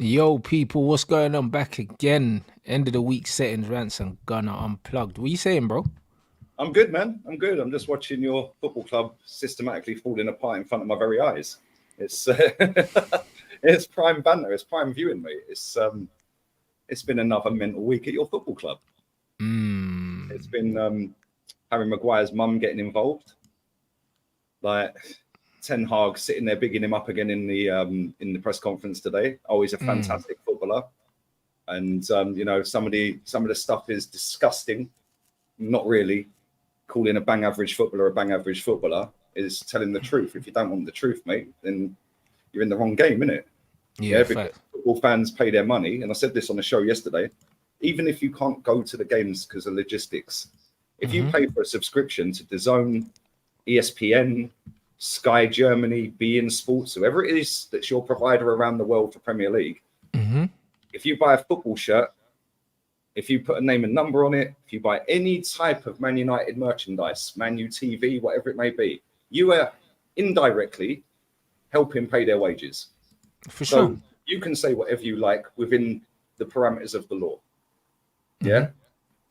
Yo, people, what's going on? Back again. End of the week settings, rants, and gunner unplugged. What you saying, bro? I'm good, man. I'm good. I'm just watching your football club systematically falling apart in front of my very eyes. It's it's prime banter. It's prime viewing, mate. It's been another mental week at your football club. It's been Harry Maguire's mum getting involved, like Ten Hag sitting there bigging him up again in the press conference today. Oh, he's a fantastic footballer, and some of the stuff is disgusting. Not really. Calling a bang average footballer a bang average footballer is telling the truth. If you don't want the truth, mate, then you're in the wrong game, innit? Yeah, Because football fans pay their money, and I said this on the show yesterday. Even if you can't go to the games because of logistics, if you pay for a subscription to DAZN, ESPN, Sky Germany, beIN Sports, whoever it is that's your provider around the world for Premier League, if you buy a football shirt, if you put a name and number on it, if you buy any type of Man United merchandise, Man Utd, whatever it may be, you are indirectly helping pay their wages. for sure. So you can say whatever you like within the parameters of the law. Yeah?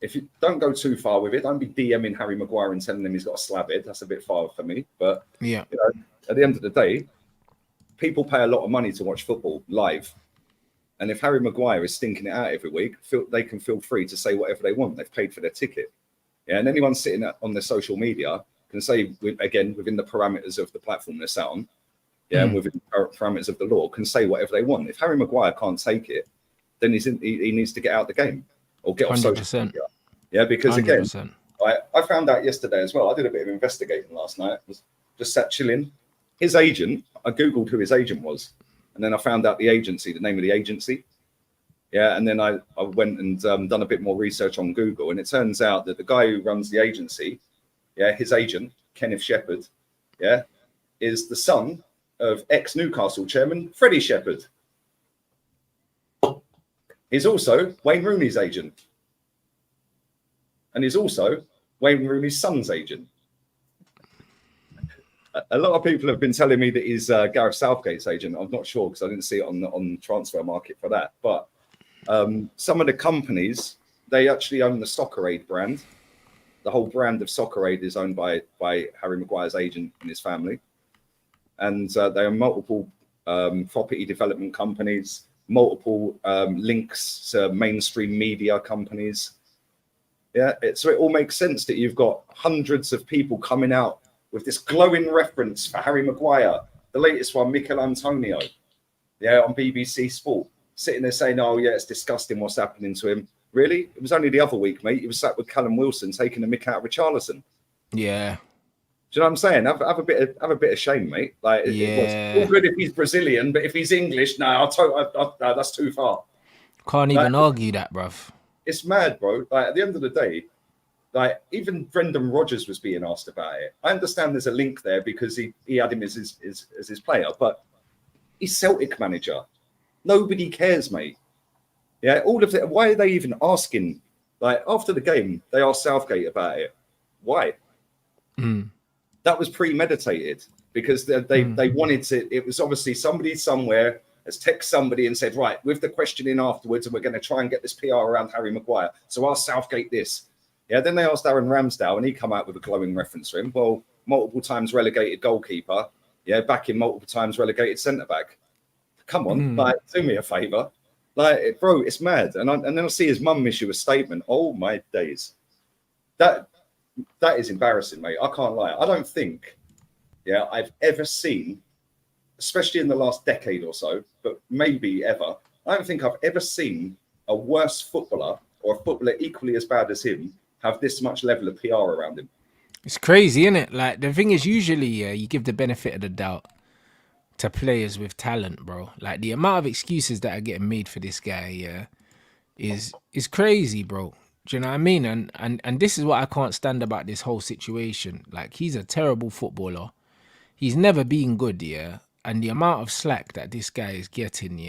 If you don't go too far with it, don't be DMing Harry Maguire and telling him he's got a slab head. That's a bit far for me. But Yeah, at the end of the day, people pay a lot of money to watch football live. And if Harry Maguire is stinking it out every week, they can feel free to say whatever they want. They've paid for their ticket. Yeah, and anyone sitting on their social media can say, again, within the parameters of the platform they're sat on, and within the parameters of the law, can say whatever they want. If Harry Maguire can't take it, then he needs to get out the game or get off social 100%. media. Yeah, because again, 100%. I found out yesterday as well. I did a bit of investigating last night. Was just sat chilling. His agent, I Googled who his agent was. And then I found out the agency, the name of the agency. Yeah, and then I went and done a bit more research on Google. And it turns out that the guy who runs the agency, his agent, Kenneth Shepherd, is the son of ex-Newcastle chairman Freddie Shepherd. He's also Wayne Rooney's agent. And he's also Wayne Rooney's son's agent. A lot of people have been telling me that he's Gareth Southgate's agent. I'm not sure because I didn't see it on transfer market for that. But some of the companies, they actually own the Soccer Aid brand. The whole brand of Soccer Aid is owned by Harry Maguire's agent and his family. And there are multiple property development companies, multiple links to mainstream media companies. Yeah, so it all makes sense that you've got hundreds of people coming out with this glowing reference for Harry Maguire. The latest one, Mikel Antonio, on BBC Sport, sitting there saying, oh, yeah, it's disgusting what's happening to him. Really? It was only the other week, mate. He was sat with Callum Wilson taking the mick out of Richarlison. Yeah. Do you know what I'm saying? Have a bit of shame, mate. Like, it's all good if he's Brazilian, but if he's English, no, that's too far. Can't even argue that, bruv. It's mad, bro. Like, at the end of the day, like, even Brendan Rodgers was being asked about it. I understand there's a link there because he had him as his player, but he's Celtic manager. Nobody cares, mate. Yeah, all of it. Why are they even asking? Like, after the game, they asked Southgate about it. Why? That was premeditated because they wanted to. It was obviously somebody somewhere has texted somebody and said, right, with the questioning afterwards, and we're going to try and get this PR around Harry Maguire. So ask Southgate this. Yeah, then they asked Aaron Ramsdale, and he come out with a glowing reference for him. Well, multiple times relegated goalkeeper. Yeah, back in multiple times relegated centre back. Come on, like, do me a favour. Like, bro, it's mad. And then I see his mum issue a statement. Oh my days, that is embarrassing, mate. I can't lie. I don't think, I've ever seen, especially in the last decade or so, but maybe ever, I don't think I've ever seen a worse footballer or a footballer equally as bad as him have this much level of PR around him. It's crazy, isn't it? Like, the thing is, usually, you give the benefit of the doubt to players with talent, bro. Like, the amount of excuses that are getting made for this guy, is crazy, bro. Do you know what I mean? And this is what I can't stand about this whole situation. Like, he's a terrible footballer. He's never been good, and the amount of slack that this guy is getting,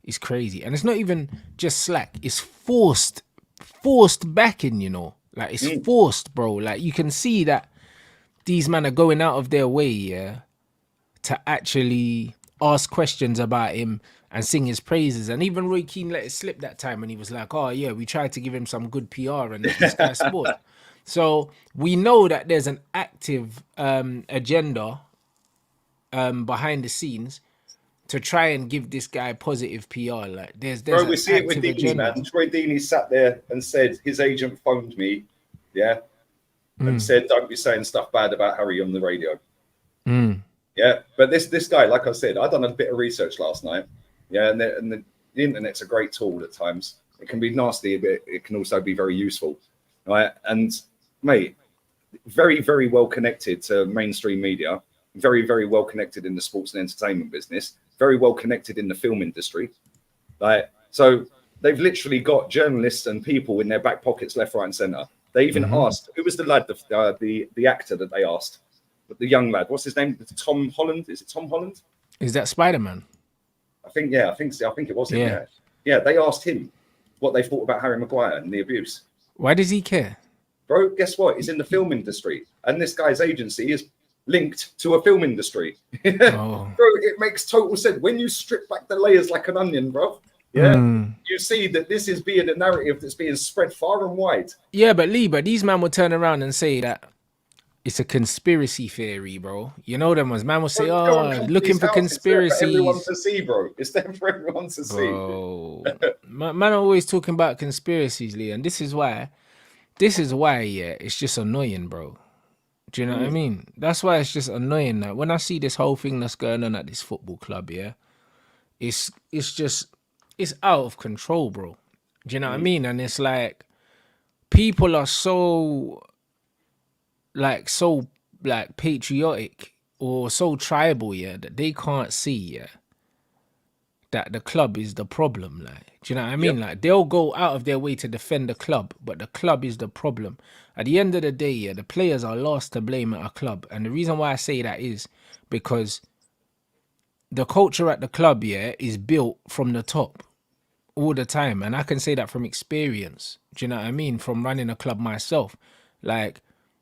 is crazy. And it's not even just slack, it's forced backing, Like, it's forced, bro. Like, you can see that these men are going out of their way, to actually ask questions about him and sing his praises. And even Roy Keane let it slip that time when he was like, "Oh yeah, we tried to give him some good PR and Sky Sport." So we know that there's an active agenda behind the scenes to try and give this guy positive PR. Like there's Bro, an we see it with active Deeney, agenda. man. Troy Deeney sat there and said his agent phoned me, yeah, and said, "Don't be saying stuff bad about Harry on the radio." Yeah, but this guy, like I said, I done a bit of research last night. Yeah, and the internet's a great tool at times. It can be nasty, but it can also be very useful, right? And mate, very, very well connected to mainstream media, very, very well connected in the sports and entertainment business, very well connected in the film industry. Like, so they've literally got journalists and people in their back pockets, left, right, and centre. They even asked, who was the lad, the actor that they asked, but the young lad, what's his name? Tom Holland? Is it Tom Holland? Is that Spider-Man? I think, yeah, I think it was him. Yeah. Yeah, yeah. They asked him what they thought about Harry Maguire and the abuse. Why does he care? Bro, guess what? He's in the film industry, and this guy's agency is linked to a film industry. Oh. Bro, it makes total sense when you strip back the layers like an onion, bro. Yeah, you see that this is being a narrative that's being spread far and wide. Yeah, but Lee, but these man will turn around and say that it's a conspiracy theory, bro. You know them ones. Man will say, Bro, "Oh, looking for conspiracies." It's there for everyone to see, bro. It's there for everyone to see. Bro, man are always talking about conspiracies, Lee, and this is why, yeah, it's just annoying, bro. Do you know what I mean? That's why it's just annoying that when I see this whole thing that's going on at this football club, yeah, it's out of control, bro. Do you know what I mean? And it's like people are so patriotic or so tribal, yeah, that they can't see, yeah, that the club is the problem. Like, do you know what I mean? Like, they'll go out of their way to defend the club, but the club is the problem. At the end of the day, yeah, the players are last to blame at a club. And the reason why I say that is because the culture at the club, yeah, is built from the top all the time. And I can say that from experience. Do you know what I mean? From running a club myself. Like,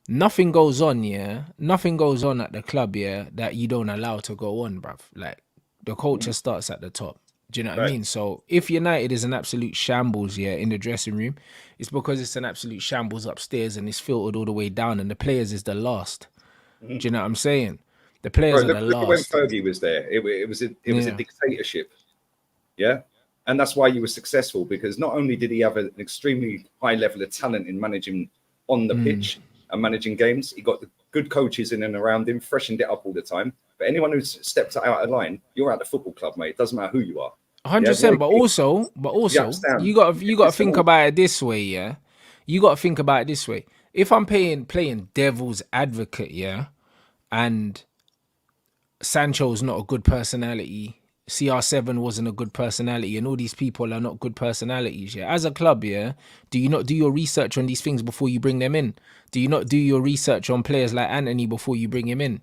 nothing goes on, yeah. Nothing goes on at the club, yeah, that you don't allow to go on, bruv. Like, the culture starts at the top. Do you know what I mean? So if United is an absolute shambles, yeah, in the dressing room, it's because it's an absolute shambles upstairs and it's filtered all the way down, and the players is the last. Do you know what I'm saying? The players are the Look at when last. Fergie was there. It was a dictatorship. Yeah. And that's why you were successful, because not only did he have an extremely high level of talent in managing on the pitch and managing games, he got the good coaches in and around him, freshened it up all the time. But anyone who's stepped out of line, you're at the football club, mate. It doesn't matter who you are. 100%. But also, you got to think about it this way, yeah. You got to think about it this way. If I'm playing devil's advocate, yeah, and Sancho's not a good personality, CR7 wasn't a good personality, and all these people are not good personalities, yeah. As a club, yeah, do you not do your research on these things before you bring them in? Do you not do your research on players like Anthony before you bring him in?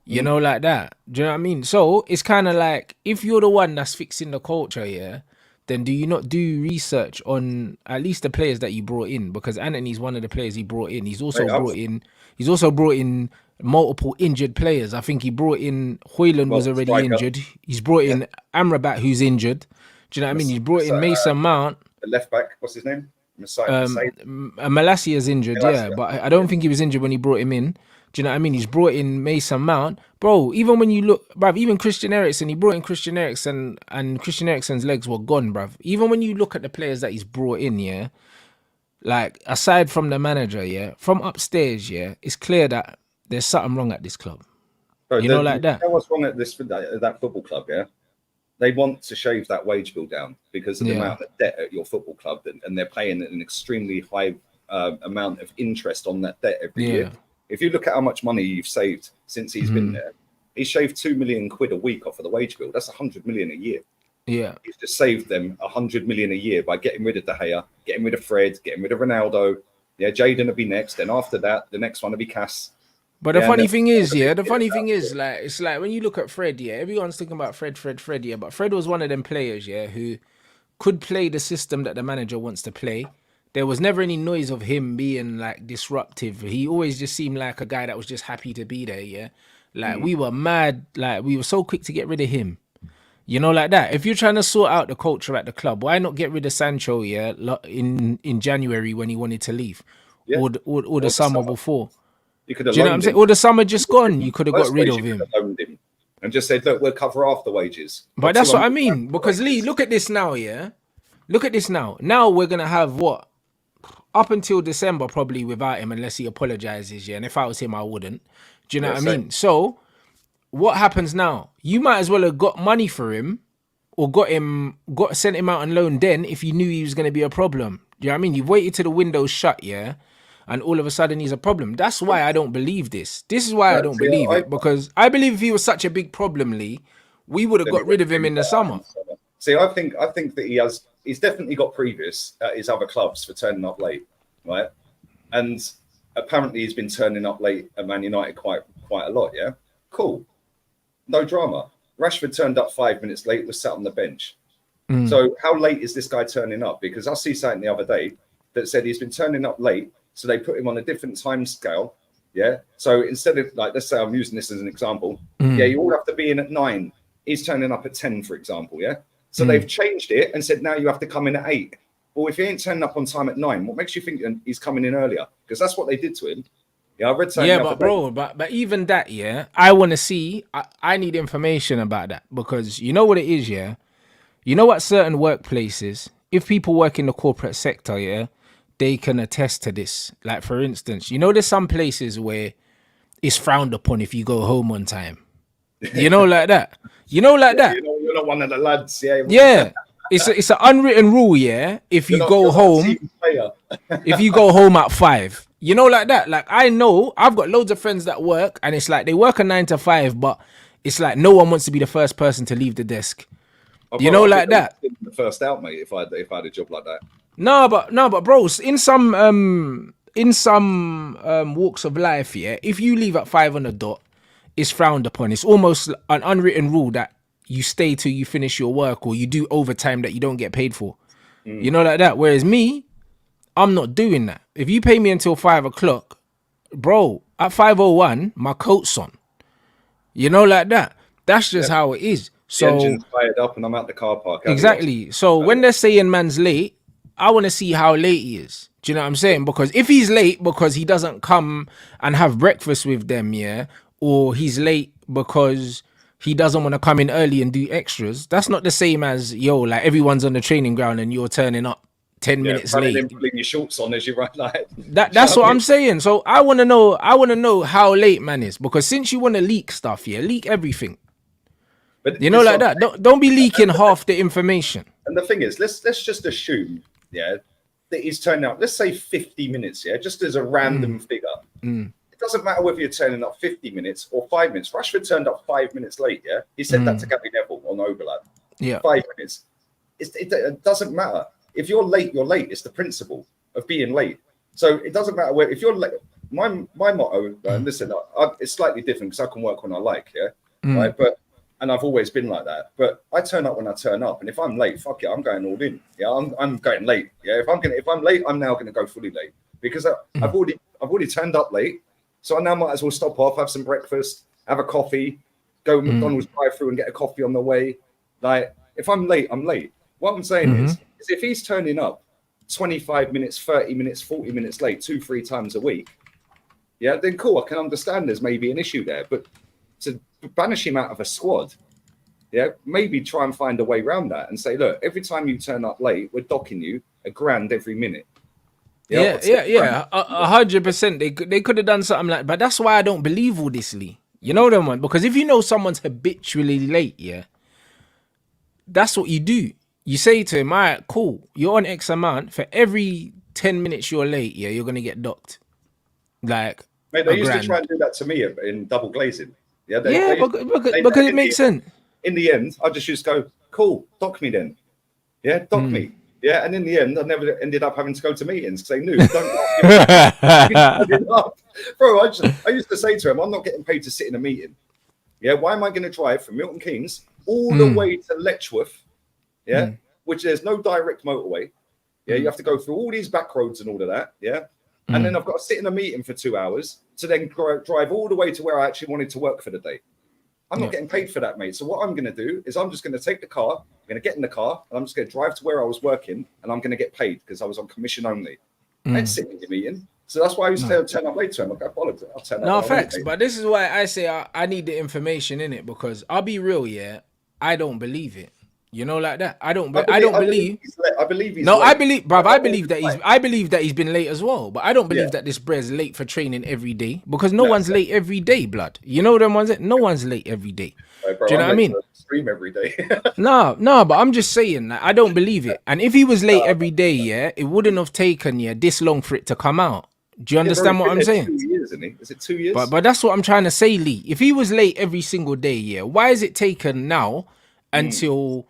You know, like that. Do you know what I mean? So it's kind of like, if you're the one that's fixing the culture, yeah, then do you not do research on at least the players that you brought in? Because Anthony's one of the players he brought in. He's also brought in multiple injured players. I think he brought in Hoyland was already injured. He's brought in Amrabat, who's injured. Do you know what I mean? He's brought in Mason Mount. The left back, what's his name? Malassia's injured, yeah, but I don't think he was injured when he brought him in. Do you know what I mean? He's brought in Mason Mount. Bro, even when you look, bruv, even Christian Eriksen, he brought in Christian Eriksen and Christian Eriksen's legs were gone, bruv. Even when you look at the players that he's brought in, yeah, like, aside from the manager, yeah, from upstairs, yeah, it's clear that there's something wrong at this club. Bro, like that. You know what's wrong at that football club, yeah? They want to shave that wage bill down because of the amount of debt at your football club, and they're paying an extremely high amount of interest on that debt every year. If you look at how much money you've saved since he's been there, he's shaved £2 million a week off of the wage bill. That's 100 million a year. Yeah, he's just saved them 100 million a year by getting rid of De Gea, getting rid of Fred, getting rid of Ronaldo. Yeah, Jadon will be next, and after that, the next one will be Cass. But the funny thing is, like, it's like when you look at Fred, yeah, everyone's thinking about Fred, yeah, but Fred was one of them players, yeah, who could play the system that the manager wants to play. There was never any noise of him being like disruptive. He always just seemed like a guy that was just happy to be there, yeah. Like we were mad, like we were so quick to get rid of him. You know, like that. If you're trying to sort out the culture at the club, why not get rid of Sancho? Yeah, in January when he wanted to leave, Yeah, or the or the summer summer. before. You could have Do you know what I'm loaned saying? him. Or the summer just gone. You could have got Worst rid place, of you could him. have loaned him and just said, look, we'll cover half the wages. But Or that's what I 200 mean. the Because Lee, wages. look at this now, yeah. Look at this now. Now we're gonna have what up until December probably without him unless he apologizes, yeah. And if I was him, I wouldn't. Do you know Yeah, what I same. mean? So what happens now? You might as well have got money for him or sent him out on loan then if you knew he was gonna be a problem. Do you know what I mean? You've waited till the window's shut, yeah. And all of a sudden he's a problem. That's why I don't believe this. This is why I don't See, believe it. Because I believe if he was such a big problem, Lee, we would have then he got would rid have of him been in the better summer. in summer. See, I think that he's definitely got previous at his other clubs for turning up late, right? And apparently he's been turning up late at Man United quite a lot. Yeah, cool, no drama. Rashford turned up 5 minutes late, was sat on the bench. So how late is this guy turning up? Because I see something the other day that said he's been turning up late, so they put him on a different time scale. Yeah. So instead of like, let's say I'm using this as an example. Yeah, you all have to be in at 9. He's turning up at 10, for example. Yeah. So they've changed it and said now you have to come in at 8. Well, if he ain't turning up on time at 9, what makes you think he's coming in earlier? Because that's what they did to him. Yeah, I read something. Yeah, the but other day. bro, but even that, yeah, I want to see. I need information about that because you know what it is, yeah. You know what certain workplaces, if people work in the corporate sector, yeah, they can attest to this. Like for instance, you know, there's some places where it's frowned upon if you go home on time. You know, like that. You know, like that. You know, you're not one of the lads. Yeah. Yeah, it's an unwritten rule, yeah. If you go you're not a home, team player. if you go home at 5, you know, like that. Like I know I've got loads of friends that work, and it's like they work a 9 to 5, but it's like no one wants to be the first person to leave the desk. You know, like that. The first out, mate. If I had a job like that. No, but bros, in some walks of life, yeah, if you leave at 5 on the dot, it's frowned upon. It's almost an unwritten rule that you stay till you finish your work or you do overtime that you don't get paid for. You know, like that. Whereas me, I'm not doing that. If you pay me until 5 o'clock, bro, at 5:01, my coat's on. You know, like that. That's just how it is. So The engine's fired up and I'm at the car park. exactly. So when they're saying man's late, I want to see how late he is. Do you know what I'm saying? Because if he's late because he doesn't come and have breakfast with them, yeah, or he's late because he doesn't want to come in early and do extras, that's not the same as, yo, like everyone's on the training ground and you're turning up 10 minutes running late. in, putting your shorts on as you run like That's what I'm saying. So I want to know how late man is, because since you want to leak stuff, yeah, leak everything. But You know, like that. Don't be leaking half the information. And the thing is, let's just assume, yeah, that he's turning up. Let's say 50 minutes, yeah, just as a random figure. It doesn't matter whether you're turning up 50 minutes or 5 minutes. Rashford turned up 5 minutes late, yeah. He said that to Gary Neville on Overlap. Yeah. 5 minutes. It doesn't matter. If you're late, you're late. It's the principle of being late. So it doesn't matter where. If you're late, my motto, and listen, it's slightly different because I can work when I like, yeah, right. And I've always been like that. But I turn up when I turn up, and if I'm late, fuck it, I'm going all in. Yeah, I'm going late. Yeah, if I'm late, I'm now gonna go fully late because I've already turned up late. So I now might as well stop off, have some breakfast, have a coffee, go McDonald's drive-through and get a coffee on the way. Like if I'm late, I'm late. What I'm saying is if he's turning up 25 minutes, 30 minutes, 40 minutes late 2-3 times a week, yeah, then cool. I can understand there's maybe an issue there, but to banish him out of a squad, yeah, maybe try and find a way around that and say, look, every time you turn up late, we're docking you $1,000 every minute. Yeah, 100%. They could have done something like, but that's why I don't believe all this, Lee. You know them, man. Because if you know someone's habitually late, yeah, that's what you do. You say to him, all right, cool, you're on X amount. For every 10 minutes you're late, yeah, you're gonna get docked. Like, mate, they used to try and do that to me in double glazing. Yeah, because it makes sense. In the end, I just used to go, cool, dock me then. Yeah, dock me. Yeah, and in the end, I never ended up having to go to meetings because they knew. Bro, I used to say to him, I'm not getting paid to sit in a meeting. Yeah, why am I going to drive from Milton Keynes all the way to Letchworth? Yeah, which there's no direct motorway. Yeah, you have to go through all these back roads and all of that. Yeah, and then I've got to sit in a meeting for 2 hours to then drive all the way to where I actually wanted to work for the day. I'm not getting paid for that, mate. So what I'm going to do is I'm just going to take the car, I'm going to get in the car, and I'm just going to drive to where I was working, and I'm going to get paid because I was on commission only. I ain't sitting in the meeting. So that's why I used to turn up late to him. I'll follow it. I'll turn up. No, facts. But this is why I say I need the information in it, because I'll be real, yeah. I don't believe it. You know, like that. I don't believe. I believe he's No, late. I believe that he's been late as well. But I don't believe that this bre's late for training every day, because no one's late every day, blood. You know them ones that no one's late every day. Right, bro, do you know what I mean? Stream every day. No, but I'm just saying that I don't believe it. And if he was late every day, yeah, it wouldn't have taken this long for it to come out. Do you understand what I'm saying? 2 years, isn't he? Is it 2 years? But that's what I'm trying to say, Lee. If he was late every single day, yeah, why is it taken now until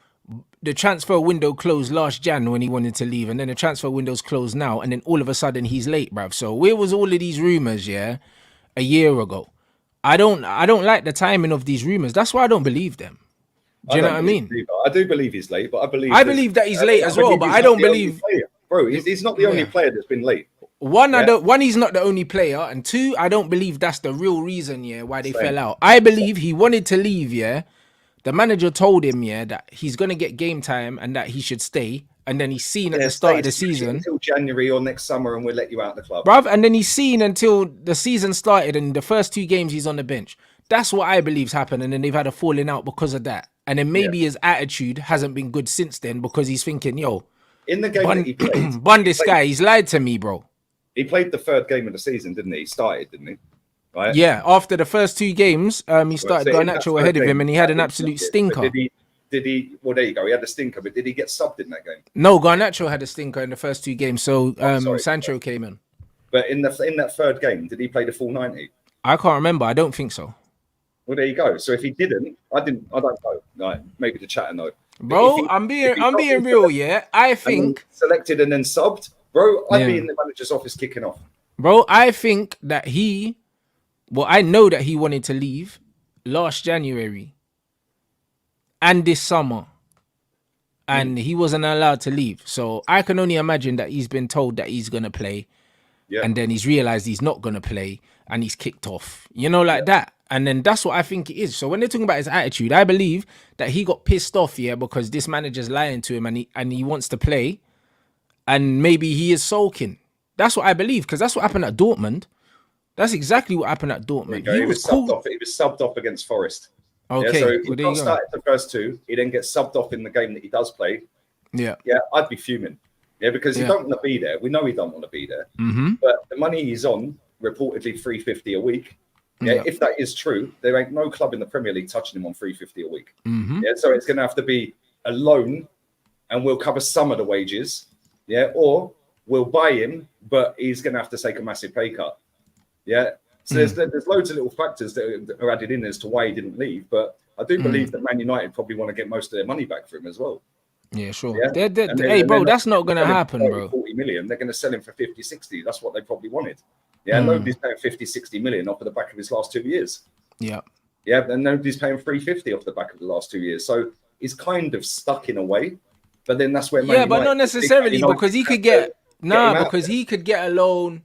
the transfer window closed last Jan when he wanted to leave, and then the transfer window's closed now, and then all of a sudden he's late, bruv? So where was all of these rumors, yeah, a year ago? I don't like the timing of these rumors. That's why I don't believe them. Do you know what I mean? I do believe he's late, but I believe that he's late as well, but I don't believe. Bro, he's not the only player that's been late. One, he's not the only player, and two, I don't believe that's the real reason, why they fell out. I believe he wanted to leave, The manager told him, that he's gonna get game time and that he should stay. And then he's seen at the start of the season until January or next summer, and we'll let you out of the club, bruv. And then he's seen until the season started, and the first 2 games he's on the bench. That's what I believe's happened, and then they've had a falling out because of that. And then maybe his attitude hasn't been good since then, because he's thinking, in the game that he played, guy, he's lied to me, bro. He played the 3rd game of the season, didn't he? He started, didn't he? Right? Yeah, after the first 2 games, he started Garnacho ahead of him, and he had an absolute stinker. Did he? Well, there you go. He had a stinker, but did he get subbed in that game? No, Garnacho had a stinker in the first 2 games, so Sancho came in. But in that 3rd game, did he play the full 90? I can't remember. I don't think so. Well, there you go. So if he didn't, I don't know. Like, maybe the chatter know. Bro, I'm being real, yeah. I think selected and then subbed, bro. I'd be in the manager's office kicking off. Bro, I think that I know that he wanted to leave last January and this summer, and he wasn't allowed to leave. So I can only imagine that he's been told that he's going to play, and then he's realized he's not going to play, and he's kicked off, that. And then that's what I think it is. So when they're talking about his attitude, I believe that he got pissed off, because this manager's lying to him, and he wants to play, and maybe he is sulking. That's what I believe, because that's what happened at Dortmund. That's exactly what happened at Dortmund. He was subbed off against Forest. Okay, so if he started the first 2, he then gets subbed off in the game that he does play. Yeah, I'd be fuming. Yeah, because he don't want to be there. We know he don't want to be there. But the money he's on, reportedly $350 a week. Yeah, if that is true, there ain't no club in the Premier League touching him on $350 a week. Yeah, so it's going to have to be a loan, and we'll cover some of the wages. Yeah, or we'll buy him, but he's going to have to take a massive pay cut. Yeah, so there's loads of little factors that are added in as to why he didn't leave. But I do believe that Man United probably want to get most of their money back for him as well. Yeah, sure. Yeah? Hey, bro, that's not going to happen, bro. 40 million, they're going to sell him for 50, 60. That's what they probably wanted. Yeah, nobody's paying 50, 60 million off of the back of his last 2 years. Yeah, and nobody's paying 350 off the back of the last 2 years. So he's kind of stuck in a way. But then that's where but not necessarily, because he could get he could get a loan.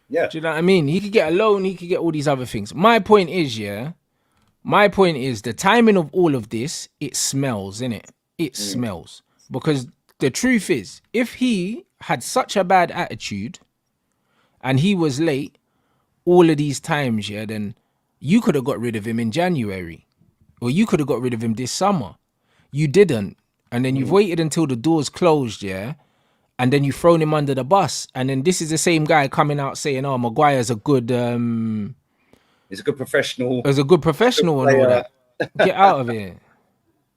Yeah, do you know what I mean? He could get a loan. He could get all these other things. My point is, the timing of all of this. It smells, innit? It smells, because the truth is, if he had such a bad attitude and he was late all of these times, then you could have got rid of him in January, or you could have got rid of him this summer. You didn't, and then you've waited until the doors closed, and then you've thrown him under the bus. And then this is the same guy coming out saying, "Oh, Maguire's a good, he's a good professional. He's a good professional and all that." Get out of here,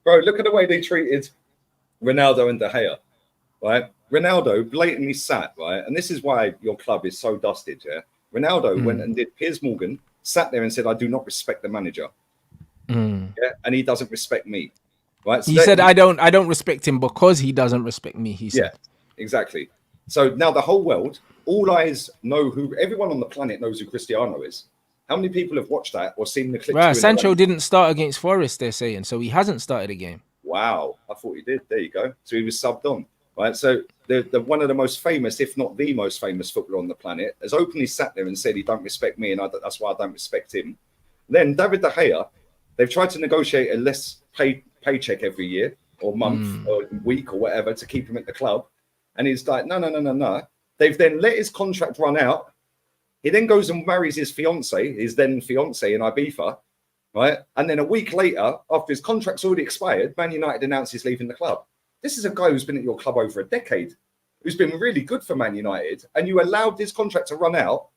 bro! Look at the way they treated Ronaldo and De Gea, right? Ronaldo blatantly sat, right, and this is why your club is so dusted. Yeah, Ronaldo went and did Piers Morgan, sat there and said, "I do not respect the manager." Yeah, and he doesn't respect me. Right? So he said, "I don't respect him because he doesn't respect me." He said, "Yeah, exactly." So now the whole world, all eyes know everyone on the planet knows who Cristiano is. How many people have watched that or seen the clip? Right, Sancho didn't start against Forest. They're saying so. He hasn't started a game. Wow, I thought he did. There you go. So he was subbed on. Right. So the one of the most famous, if not the most famous footballer on the planet, has openly sat there and said he don't respect me, and that's why I don't respect him. Then David De Gea They've tried to negotiate a less paycheck every year or month or week or whatever to keep him at the club. And he's like, no. They've then let his contract run out. He then goes and marries his then fiance in Ibiza, right? And then a week later, after his contract's already expired, Man United announces he's leaving the club. This is a guy who's been at your club over a decade, who's been really good for Man United, and you allowed his contract to run out,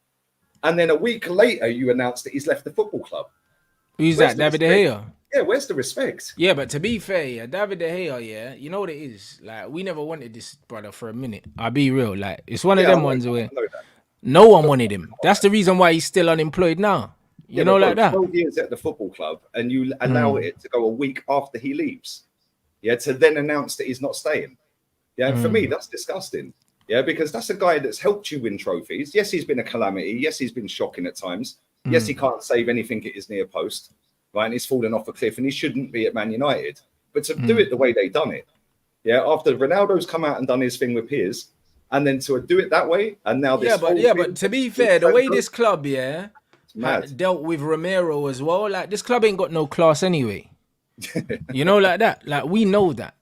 and then a week later you announced that he's left the football club. Who's that? David De Gea? Yeah, where's the respect? Yeah, but to be fair, yeah, David De Gea, yeah, you know what it is? Like, we never wanted this brother for a minute. I'll be real. Like, it's one of them ones where no one wanted him. That's the reason why he's still unemployed now. You know, like that. 12 years at the football club, and you allow it to go a week after he leaves. Yeah, to then announce that he's not staying. Yeah, and for me, that's disgusting. Yeah, because that's a guy that's helped you win trophies. Yes, he's been a calamity. Yes, he's been shocking at times. Yes, he can't save anything at his near post. Right, and he's fallen off a cliff, and he shouldn't be at Man United. But to do it the way they done it, yeah, after Ronaldo's come out and done his thing with Piers, and then to do it that way, and now this but to be fair, the way this club dealt with Romero as well, like this club ain't got no class anyway. You know, like that. Like we know that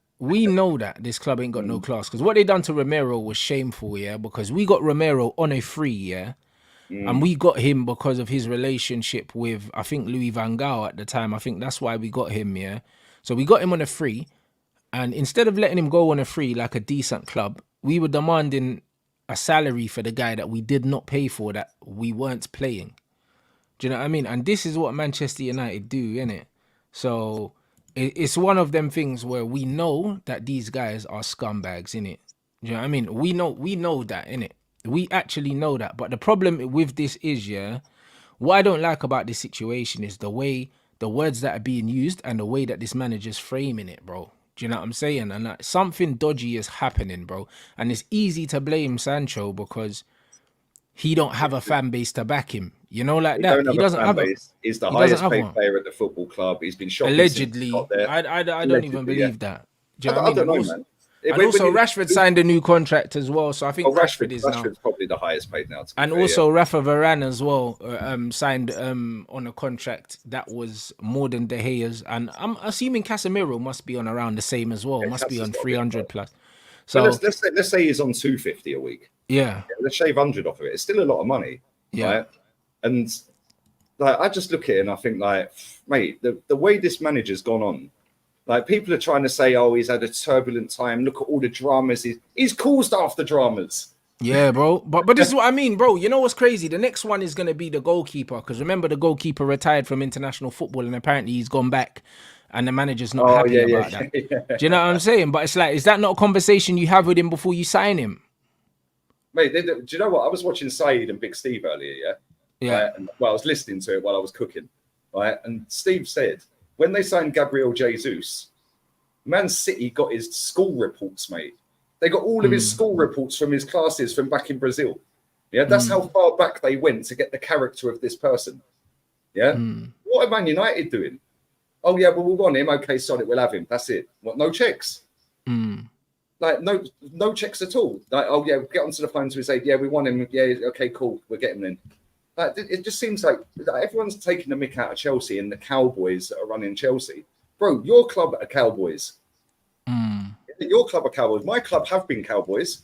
this club ain't got no class, because what they done to Romero was shameful, yeah. Because we got Romero on a free, yeah. And we got him because of his relationship with, I think, Louis van Gaal at the time. I think that's why we got him, yeah. So we got him on a free. And instead of letting him go on a free like a decent club, we were demanding a salary for the guy that we did not pay for, that we weren't playing. Do you know what I mean? And this is what Manchester United do, innit? So it's one of them things where we know that these guys are scumbags, innit? Do you know what I mean? We know that, innit? We actually know that. But the problem with this is, yeah, what I don't like about this situation is the way, the words that are being used and the way that this manager's framing it, bro. Do you know what I'm saying? And something dodgy is happening, bro. And it's easy to blame Sancho because he don't have a fan base to back him. You know, like that. He doesn't have a fan base. He's the highest paid player at the football club. He's been shot allegedly. I don't even believe that. Do you know what I mean? Man. And also, Rashford signed a new contract as well, so I think Rashford's now probably the highest paid now. And also, Rafa Varane as well signed on a contract that was more than De Gea's, and I'm assuming Casemiro must be on around the same as well. Must be on 300 plus. So let's say he's on 250 a week. Yeah, let's shave 100 off of it. It's still a lot of money. Yeah, right? And like I just look at it and I think, like, mate, the way this manager's gone on. Like, people are trying to say, oh, he's had a turbulent time. Look at all the dramas. He's caused half the dramas. Yeah, bro. But this is what I mean, bro. You know what's crazy? The next one is going to be the goalkeeper. Because remember, the goalkeeper retired from international football and apparently he's gone back. And the manager's not happy about that. Yeah. Do you know what I'm saying? But it's like, is that not a conversation you have with him before you sign him? Mate, do you know what? I was watching Saeed and Big Steve earlier, yeah? Yeah. I was listening to it while I was cooking, right? And Steve said, when they signed Gabriel Jesus, Man City got his school reports, mate. They got all of his school reports from his classes from back in Brazil. Yeah, that's how far back they went to get the character of this person. Yeah? What are Man United doing? Oh, yeah, well, we want him. Okay, sorry, we'll have him. That's it. What, no checks? Like, no checks at all. Like, oh, yeah, get onto the phone to his aide. Yeah, we want him. Yeah, okay, cool. We'll get him then. Like, it just seems like everyone's taking the mick out of Chelsea and the Cowboys that are running Chelsea. Bro, your club are Cowboys. Your club are Cowboys. My club have been Cowboys.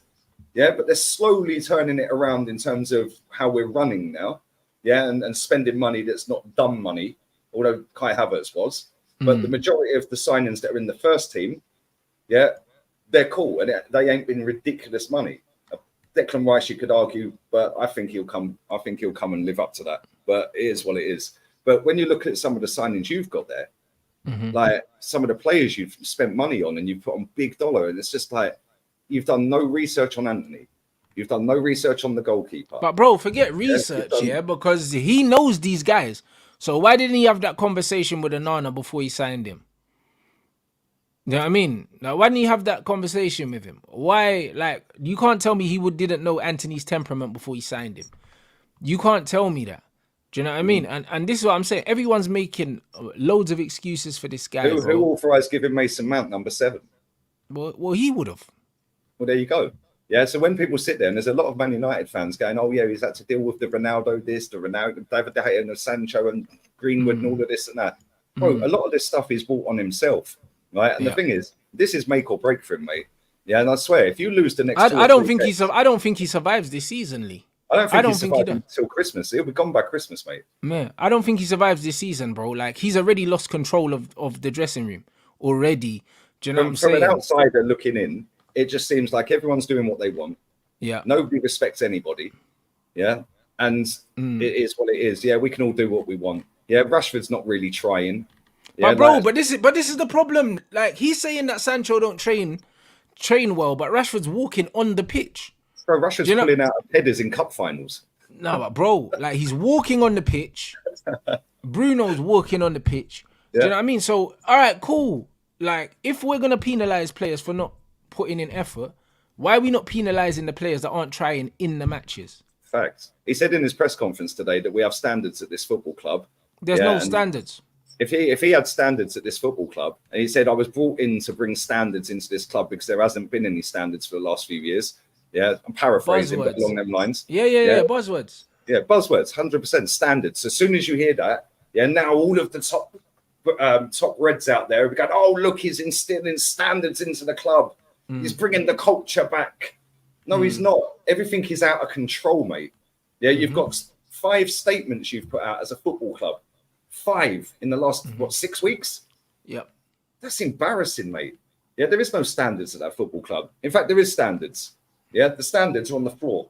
Yeah, but they're slowly turning it around in terms of how we're running now. Yeah, and spending money that's not dumb money, although Kai Havertz was. But the majority of the signings that are in the first team, yeah, they're cool. And they ain't been ridiculous money. Declan Rice, you could argue, but I think he'll come and live up to that. But it is what it is. But when you look at some of the signings you've got there, like some of the players you've spent money on and you've put on big dollar, and it's just like you've done no research on Anthony. You've done no research on the goalkeeper. But bro, forget research, because he knows these guys. So why didn't he have that conversation with Onana before he signed him? You know what I mean? Like, why didn't he have that conversation with him? Why, like, you can't tell me he didn't know Anthony's temperament before he signed him. You can't tell me that. Do you know what I mean? And this is what I'm saying. Everyone's making loads of excuses for this guy. Who authorised giving Mason Mount number 7? Well, he would have. Well, there you go. Yeah, so when people sit there, and there's a lot of Man United fans going, oh, yeah, he's had to deal with the Ronaldo this, the Ronaldo, David De Gea and the Sancho and Greenwood and all of this and that. bro, a lot of this stuff he's brought on himself, right? And the thing is, this is make or break for him, mate. Yeah, and I swear, if you lose the next, I don't think I don't think he survives this season, Lee. I don't think he survives until Christmas. He'll be gone by Christmas, mate. Man, I don't think he survives this season, bro. Like, he's already lost control of the dressing room already. Do you know what I'm saying? From an outsider looking in, it just seems like everyone's doing what they want. Yeah. Nobody respects anybody. Yeah. And it is what it is. Yeah, we can all do what we want. Yeah, Rashford's not really trying. Yeah, but bro, but this is the problem. Like, he's saying that Sancho don't train well, but Rashford's walking on the pitch. Bro, Rashford's pulling out headers in cup finals. No, but bro, like, he's walking on the pitch. Bruno's walking on the pitch. Yeah. Do you know what I mean? So, all right, cool. Like, if we're gonna penalize players for not putting in effort, why are we not penalizing the players that aren't trying in the matches? Facts. He said in his press conference today that we have standards at this football club. There's no standards. If he had standards at this football club, and he said, I was brought in to bring standards into this club because there hasn't been any standards for the last few years. Yeah, I'm paraphrasing, but along them lines. Yeah, buzzwords. Yeah, buzzwords, 100% standards. So as soon as you hear that, now all of the top Reds out there have gone, oh, look, he's instilling standards into the club. He's bringing the culture back. No, he's not. Everything is out of control, mate. Yeah, you've got 5 statements you've put out as a football club. 5 in the last, 6 weeks? Yep. That's embarrassing, mate. Yeah, there is no standards at that football club. In fact, there is standards. Yeah, the standards are on the floor.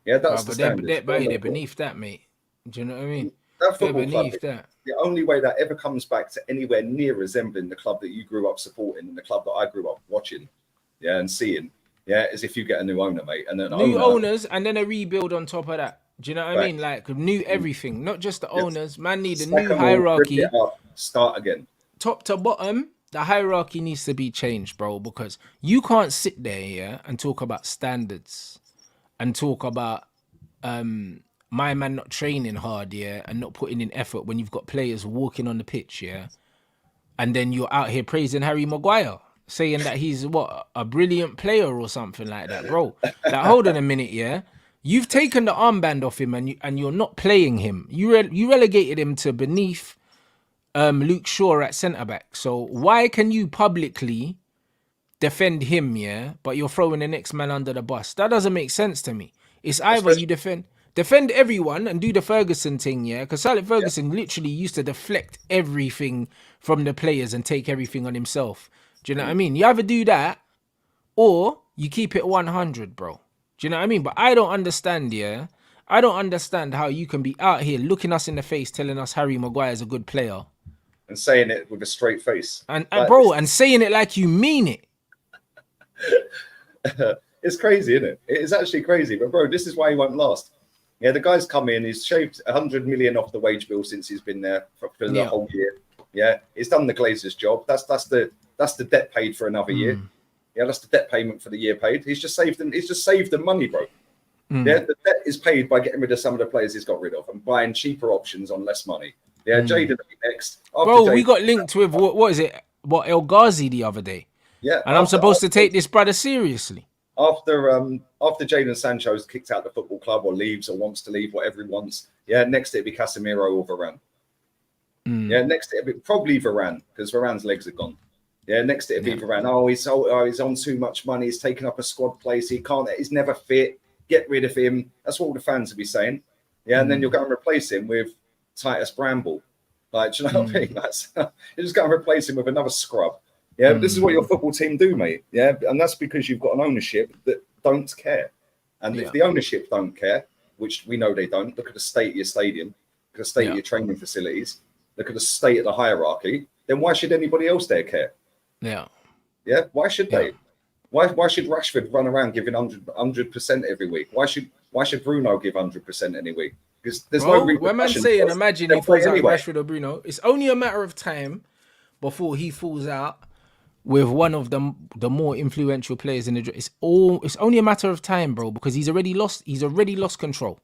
Yeah, that's the standards. They're beneath that, mate. Do you know what I mean? That football club, the only way that ever comes back to anywhere near resembling the club that you grew up supporting and the club that I grew up watching, and seeing, is if you get a new owner, mate. And then new owners and then a rebuild on top of that. Do you know what I mean? Like, new everything, not just the owners. Man need a new hierarchy. Start again. Top to bottom, the hierarchy needs to be changed, bro, because you can't sit there, and talk about standards and talk about my man not training hard, and not putting in effort when you've got players walking on the pitch, and then you're out here praising Harry Maguire, saying that he's a brilliant player or something like that, bro. Like, hold on a minute, You've taken the armband off him and you're not playing him. You relegated him to beneath Luke Shaw at centre-back. So why can you publicly defend him, but you're throwing the next man under the bus? That doesn't make sense to me. It's either you defend everyone and do the Ferguson thing, because Sir Alex Ferguson literally used to deflect everything from the players and take everything on himself. Do you know what I mean? You either do that or you keep it 100, bro. Do you know what I mean? But I don't understand, I don't understand how you can be out here looking us in the face, telling us Harry Maguire is a good player. And saying it with a straight face. And bro, and saying it like you mean it. It's crazy, isn't it? It is actually crazy. But bro, this is why he won't last. Yeah, the guy's come in, he's shaved 100 million off the wage bill since he's been there for the whole year. Yeah, he's done the Glazers' job. That's the debt paid for another year. Yeah, that's the debt payment for the year paid. He's just saved them. He's just saved them money, bro. Yeah, the debt is paid by getting rid of some of the players he's got rid of and buying cheaper options on less money. Yeah, Jadon will be next. Bro, we got linked with what is it? What, El Ghazi the other day? Yeah, and I'm supposed to take this brother seriously. After Jadon Sancho's kicked out the football club or leaves or wants to leave, whatever he wants. Yeah, next it'll be Casemiro or Varane. Yeah, next it'll be probably Varane because Varane's legs are gone. Yeah, next it'll be Varane. Oh, he's on too much money. He's taking up a squad place. He's never fit. Get rid of him. That's what all the fans will be saying. Yeah, and then you'll go and replace him with Titus Bramble. Like, do you know what I mean? You're just going to replace him with another scrub. Yeah, this is what your football team do, mate. Yeah, and that's because you've got an ownership that don't care. And if the ownership don't care, which we know they don't, look at the state of your stadium, look at the state of your training facilities, look at the state of the hierarchy, then why should anybody else there care? Yeah. Yeah, why should they? Why should Rashford run around giving 100% every week? Why should Bruno give 100% any week? Because there's no repercussion. When man saying, imagine he falls out Rashford or Bruno, it's only a matter of time before he falls out with one of the more influential players in the. It's only a matter of time, bro, because he's already lost control.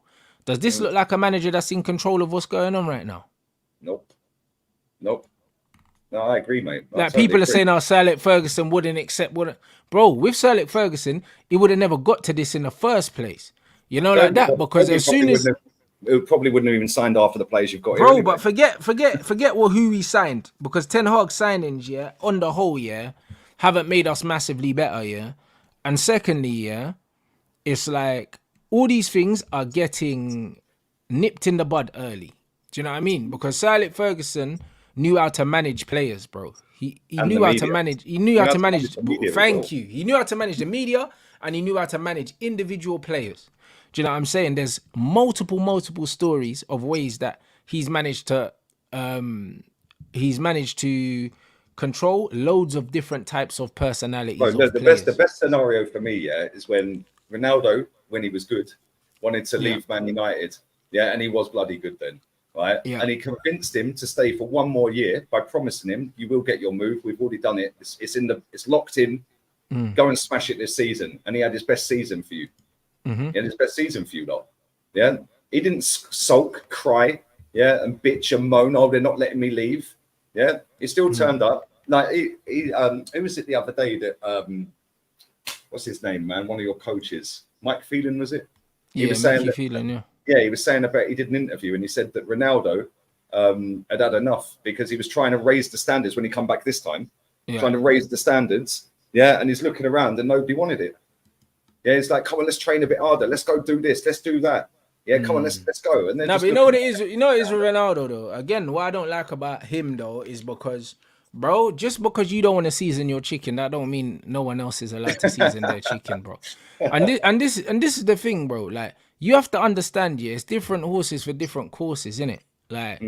Does this look like a manager that's in control of what's going on right now? Nope. No, I agree, mate. Like, people are saying, Sir Alex Ferguson wouldn't accept bro, with Sir Alex Ferguson, he would have never got to this in the first place. You know, like that, because as soon as It probably wouldn't have even signed after the players you've got here. Bro, Anyway. but forget who he signed, because Ten Hag signings, yeah, on the whole, yeah, haven't made us massively better, yeah. And secondly, yeah, it's like all these things are getting nipped in the bud early. Do you know what I mean? Because Sir Alex Ferguson knew how to manage players, bro. He And knew the how to media. manage. He knew how to manage manage. the media as Thank well. you. He knew how to manage the media, and he knew how to manage individual players. Do you know what I'm saying? There's multiple stories of ways that he's managed to control loads of different types of personalities Right, of the players. best scenario for me, yeah, is when Ronaldo, when he was good, wanted to leave Man United, yeah, and he was bloody good then, right? Yeah. And he convinced him to stay for one more year by promising him, "You will get your move. We've already done it. It's locked in. Go and smash it this season." And he had his best season for you. Mm-hmm. He had his best season for you, lot. Yeah, he didn't sulk, cry, yeah, and bitch and moan. "Oh, they're not letting me leave." Yeah, he still turned up. Like who was it the other day that what's his name, man? One of your coaches, Mike Phelan, was it? He was saying that, he was saying about, he did an interview and he said that Ronaldo had enough because he was trying to raise the standards when he come back this time, trying to raise the standards. Yeah, and he's looking around and nobody wanted it. Yeah, it's like, come on, let's train a bit harder. Let's go do this. Let's do that. Yeah, come on, let's go. And then but you know what it is? You know, it is with Ronaldo though. Again, what I don't like about him though is because, bro, just because you don't want to season your chicken, that don't mean no one else is allowed to season their chicken, bro. And this is the thing, bro. Like, you have to understand, yeah, it's different horses for different courses, innit? Like,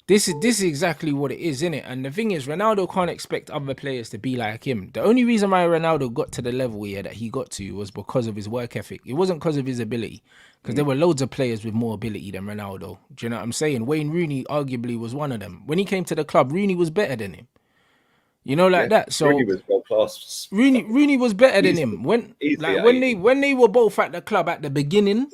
this is exactly what it is, innit? And the thing is, Ronaldo can't expect other players to be like him. The only reason why Ronaldo got to the level that he got to was because of his work ethic. It wasn't because of his ability. Because there were loads of players with more ability than Ronaldo. Do you know what I'm saying? Wayne Rooney arguably was one of them. When he came to the club, Rooney was better than him. You know, like that. So Rooney was world class. Rooney was better than him. When they were both at the club at the beginning,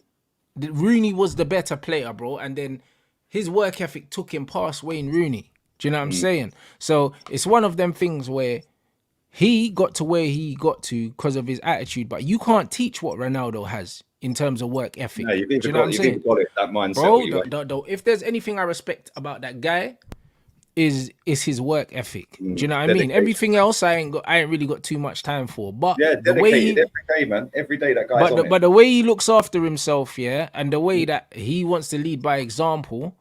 Rooney was the better player, bro. And then his work ethic took him past Wayne Rooney. Do you know what I'm saying? So it's one of them things where he got to where he got to because of his attitude, but you can't teach what Ronaldo has in terms of work ethic. No, you've Do you even know what I'm saying? got it, that mindset. Bro, if there's anything I respect about that guy, is his work ethic. Do you know what I mean? Everything else I ain't really got too much time for. But the way he, every day, man, every day that guy's but the way he looks after himself, yeah, and the way that he wants to lead by example,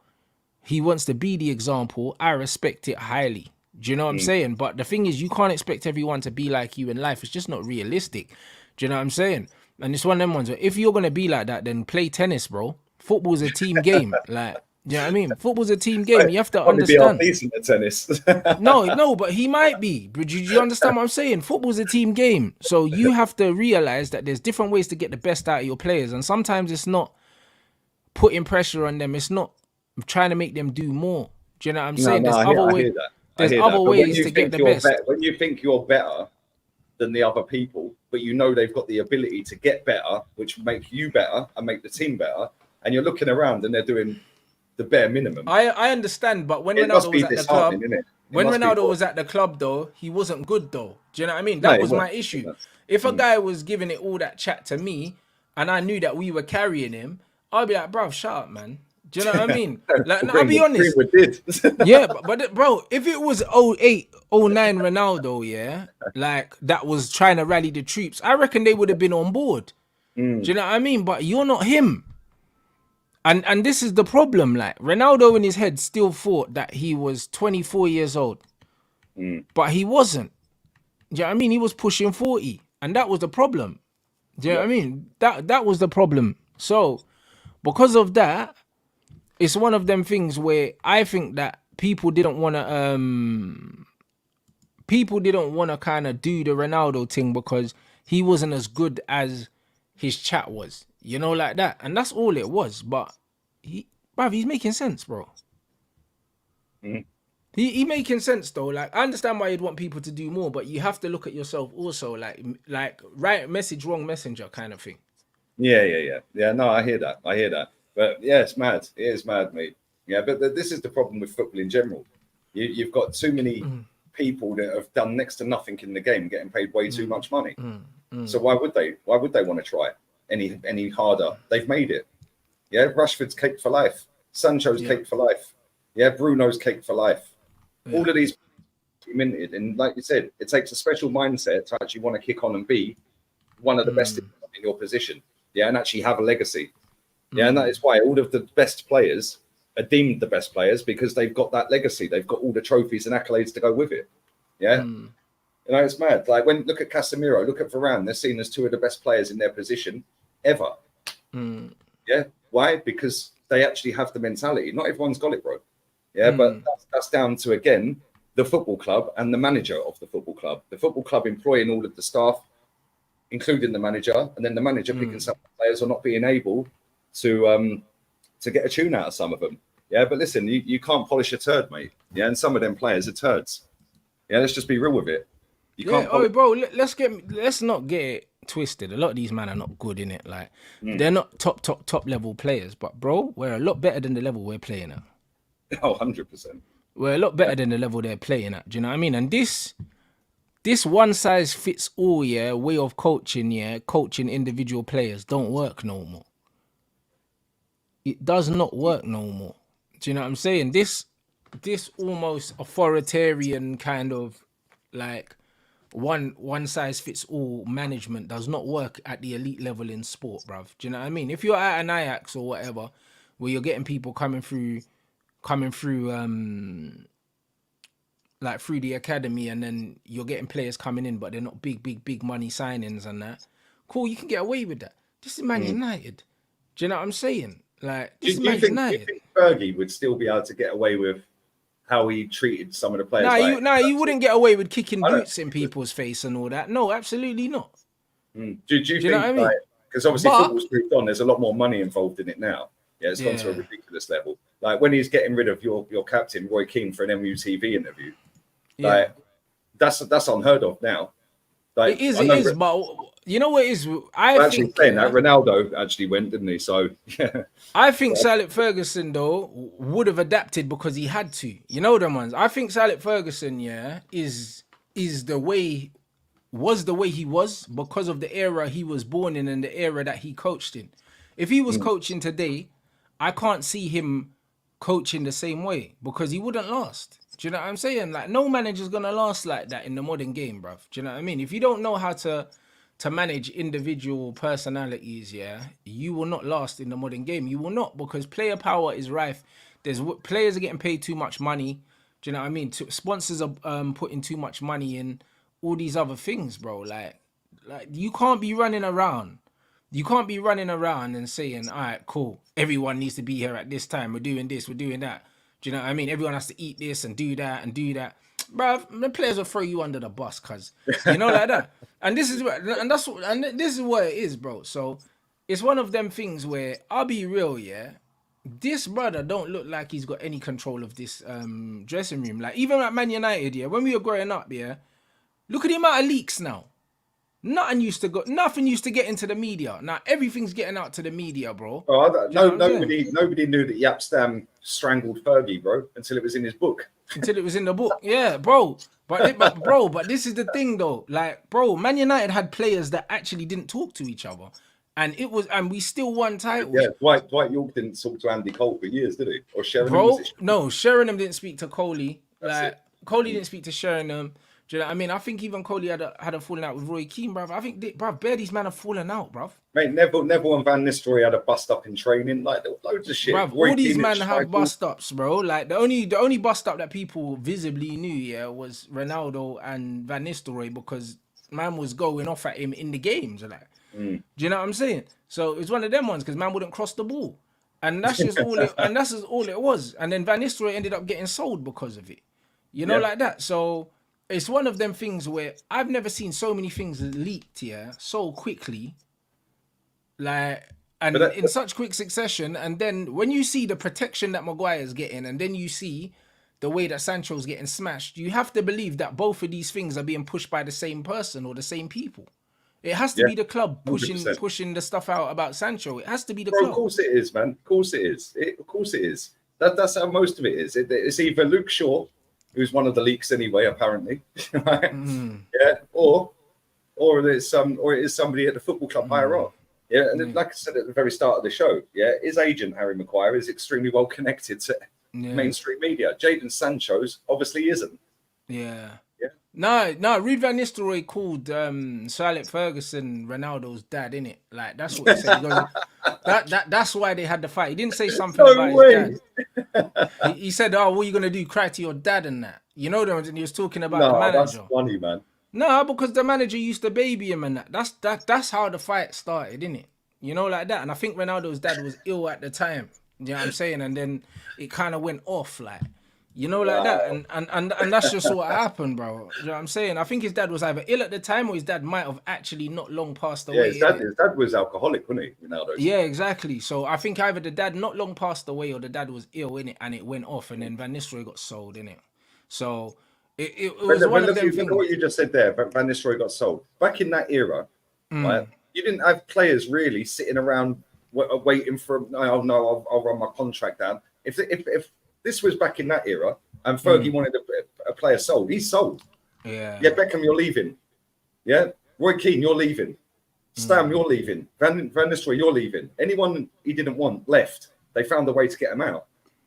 he wants to be the example, I respect it highly. Do you know what I'm saying? But the thing is, you can't expect everyone to be like you in life. It's just not realistic. Do you know what I'm saying? And it's one of them ones where if you're gonna be like that, then play tennis, bro. Football's a team game. Like, do you know what I mean? Football's a team game. You have to understand. Be decent at tennis. No, but he might be. But do you understand what I'm saying? Football's a team game. So you have to realize that there's different ways to get the best out of your players. And sometimes it's not putting pressure on them. It's not trying to make them do more. Do you know what I'm saying? There's other ways to get the best. When you think you're better than the other people, but you know they've got the ability to get better, which make you better and make the team better, and you're looking around and they're doing the bare minimum. I understand, but when Ronaldo was at the club, was at the club though, he wasn't good though. Do you know what I mean? That was my issue. If a guy was giving it all that chat to me, and I knew that we were carrying him, I'd be like, bruv, shut up, man. Do you know what I mean? Like, I'll be honest. Yeah, but bro, if it was 08, 09 Ronaldo, yeah, like that was trying to rally the troops, I reckon they would have been on board. Do you know what I mean? But you're not him. And this is the problem. Like, Ronaldo in his head still thought that he was 24 years old. But he wasn't. Do you know what I mean? He was pushing 40. And that was the problem. Do you know what I mean? That was the problem. So, because of that, it's one of them things where I think that people didn't want to kind of do the Ronaldo thing because he wasn't as good as his chat was. You know, like that. And that's all it was. But he's making sense, bro. He making sense though. Like, I understand why you'd want people to do more, but you have to look at yourself also, like right message, wrong messenger kind of thing. Yeah. No, I hear that. But yeah, it's mad. It is mad, mate. Yeah, but this is the problem with football in general. You've got too many people that have done next to nothing in the game, getting paid way too much money. So why would they? Why would they want to try any harder? They've made it. Yeah, Rashford's cake for life. Sancho's cake for life. Yeah, Bruno's cake for life. All of these minted, and like you said, it takes a special mindset to actually want to kick on and be one of the best in your position. Yeah, and actually have a legacy. Yeah, and that is why all of the best players are deemed the best players, because they've got that legacy. They've got all the trophies and accolades to go with it. Yeah. You know, it's mad. Like, look at Casemiro, look at Varane. They're seen as two of the best players in their position ever. Yeah. Why? Because they actually have the mentality. Not everyone's got it, bro. Yeah, but that's down to, again, the football club and the manager of the football club. The football club employing all of the staff, including the manager, and then the manager picking some players or not being able to get a tune out of some of them. Yeah, but listen, you can't polish a turd, mate. Yeah, and some of them players are turds. Yeah, let's just be real with it. Bro, let's not get it twisted. A lot of these men are not good in it. Like, they're not top level players, but bro, we're a lot better than the level we're playing at. Oh, 100%. We're a lot better than the level they're playing at. Do you know what I mean? And this one size fits all, way of coaching, coaching individual players don't work no more. It does not work no more. Do you know what I'm saying? This almost authoritarian kind of like one size fits all management does not work at the elite level in sport, bruv. Do you know what I mean? If you're at an Ajax or whatever, where you're getting people coming through like through the academy, and then you're getting players coming in, but they're not big money signings and that. Cool, you can get away with that. This is Man United. Do you know what I'm saying? Like, this is Man United. Do you think Fergie would still be able to get away with how he treated some of the players? You wouldn't get away with kicking boots in people's face and all that. No, absolutely not. Do you think, know what I mean? Because obviously football's moved on, there's a lot more money involved in it now. Yeah, it's gone to a ridiculous level. Like when he's getting rid of your captain, Roy Keane, for an MUTV interview, like that's unheard of now. Like, it is, but you know what it is? I think saying that Ronaldo actually went, didn't he? So yeah. I think Alex Ferguson though would have adapted because he had to. You know them ones. I think Alex Ferguson, is the way he was because of the era he was born in and the era that he coached in. If he was coaching today, I can't see him coaching the same way because he wouldn't last. Do you know what I'm saying? Like, no manager's gonna last like that in the modern game, bruv. Do you know what I mean? If you don't know how to manage individual personalities, you will not last in the modern game. You will not, because player power is rife. Players are getting paid too much money. Do you know what I mean? Sponsors are putting too much money in all these other things, bro. Like you can't be running around. You can't be running around and saying, all right, cool, everyone needs to be here at this time. We're doing this, we're doing that. Do you know what I mean? Everyone has to eat this and do that and do that. Bruv, the players will throw you under the bus, cuz. You know, like that. And this is what it is, bro. So it's one of them things where I'll be real, this brother don't look like he's got any control of this dressing room. Like, even at Man United, when we were growing up, look at the amount of leaks now. Nothing used to get into the media. Now everything's getting out to the media, bro. Nobody knew that Yap Stam strangled Fergie, bro, until it was in his book. Until it was in the book, yeah, bro. But this is the thing, though. Like, bro, Man United had players that actually didn't talk to each other, and we still won titles. Yeah, Dwight York didn't talk to Andy Cole for years, did he? Or Sheringham? Bro, no, Sheringham didn't speak to Coley. Coley didn't speak to Sheringham. Do you know what I mean? I think even Coley had a falling out with Roy Keane, bruv. I think, bruv, these men have fallen out, bruv. Mate, Neville and Van Nistelrooy had a bust up in training, like loads of shit. Bruv, all these men have bust ups, bro. Like the only bust up that people visibly knew, was Ronaldo and Van Nistelrooy, because man was going off at him in the games, like. Do you know what I'm saying? So it's one of them ones because man wouldn't cross the ball, and that's just all. That's just all it was. And then Van Nistelrooy ended up getting sold because of it. You know, like that. So. It's one of them things where I've never seen so many things leaked so quickly, in such quick succession. And then when you see the protection that Maguire is getting, and then you see the way that Sancho's getting smashed, you have to believe that both of these things are being pushed by the same person or the same people. It has to be the club pushing the stuff out about Sancho. It has to be the club. Of course it is, man. Of course it is. Of course it is. That's how most of it is. It's either Luke Shaw, who's one of the leaks anyway, apparently, right? Yeah, or it is somebody at the football club higher up. Yeah, and like I said at the very start of the show, yeah, his agent Harry Maguire is extremely well connected to mainstream media. Jadon Sancho's obviously isn't. Yeah. Yeah. No, Ruud van Nistelrooy called Sir Alex Ferguson Ronaldo's dad, innit? Like that's what he said. He goes that's why they had the fight. He didn't say something about his dad. He said, "Oh, what are you gonna do? Cry to your dad and that?" You know, and he was talking about the manager. That's funny, man. No, because the manager used to baby him and that. That's how the fight started, innit? You know, like that. And I think Ronaldo's dad was ill at the time. You know what I'm saying? And then it kind of went off, like, you know, like that. And that's just what happened, bro. You know what I'm saying? I think his dad was either ill at the time or his dad might have actually not long passed away. Yeah, his dad was alcoholic, wasn't he? Ronaldo's. Yeah, exactly. So I think either the dad not long passed away or the dad was ill, innit? And it went off. And then Van Nistelrooy got sold, innit? So it was one of them things. Look at what you just said there. Van Nistelrooy got sold. Back in that era, right, you didn't have players really sitting around waiting for, oh no, I'll run my contract down. If this was back in that era and Fergie wanted a player sold, he's sold. Yeah. Yeah, Beckham, you're leaving. Yeah, Roy Keane, you're leaving. Stam, you're leaving. Van Nistelrooy, you're leaving. Anyone he didn't want left. They found a way to get him out.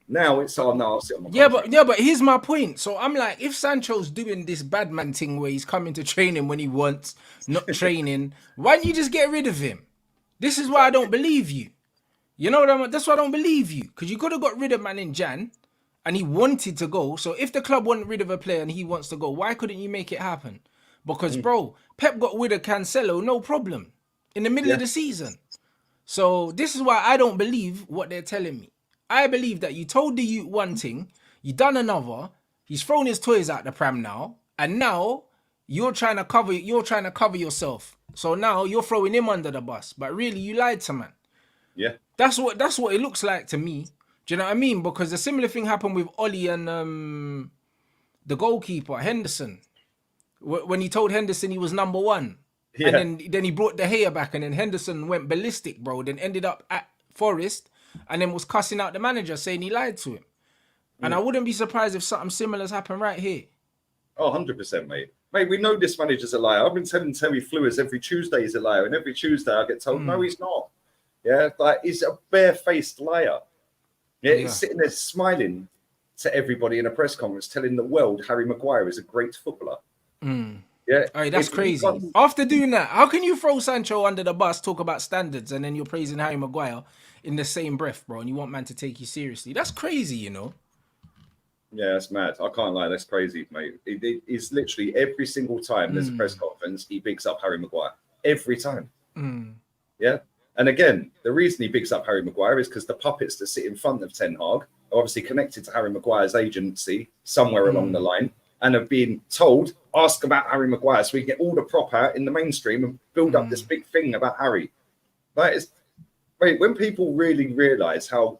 Now it's I'll sit on my contract. but here's my point. So I'm like, if Sancho's doing this bad man thing where he's coming to training when he wants, not training, why don't you just get rid of him? This is why I don't believe you. You know what I mean? That's why I don't believe you. Because you could have got rid of man in Jan and he wanted to go. So if the club wanted rid of a player and he wants to go, why couldn't you make it happen? Because, bro, Pep got rid of Cancelo, no problem, in the middle of the season. So this is why I don't believe what they're telling me. I believe that you told the youth one thing, you done another, he's thrown his toys out the pram now, and now you're trying to cover yourself. So now you're throwing him under the bus. But really, you lied to man. Yeah. That's what it looks like to me. Do you know what I mean? Because a similar thing happened with Ollie and the goalkeeper, Henderson. When he told Henderson he was number one. Yeah. And then he brought De Gea back, and then Henderson went ballistic, bro. Then ended up at Forest, and then was cussing out the manager, saying he lied to him. And I wouldn't be surprised if something similar has happened right here. Oh, 100%, mate. Mate, we know this manager's a liar. I've been telling Terry Flewers every Tuesday he's a liar, and every Tuesday I get told, no, he's not. Yeah, like he's a barefaced liar. Yeah, he's sitting there smiling to everybody in a press conference, telling the world Harry Maguire is a great footballer. Yeah, hey, that's crazy. After doing that, how can you throw Sancho under the bus, talk about standards, and then you're praising Harry Maguire in the same breath, bro, and you want man to take you seriously? That's crazy, you know? Yeah, that's mad. I can't lie. That's crazy, mate. It's literally every single time there's a press conference, he bigs up Harry Maguire. Every time. Yeah. And again, the reason he bigs up Harry Maguire is because the puppets that sit in front of Ten Hag are obviously connected to Harry Maguire's agency somewhere along the line and have been told, ask about Harry Maguire so we can get all the prop out in the mainstream and build up this big thing about Harry. That is, wait, when people really realise how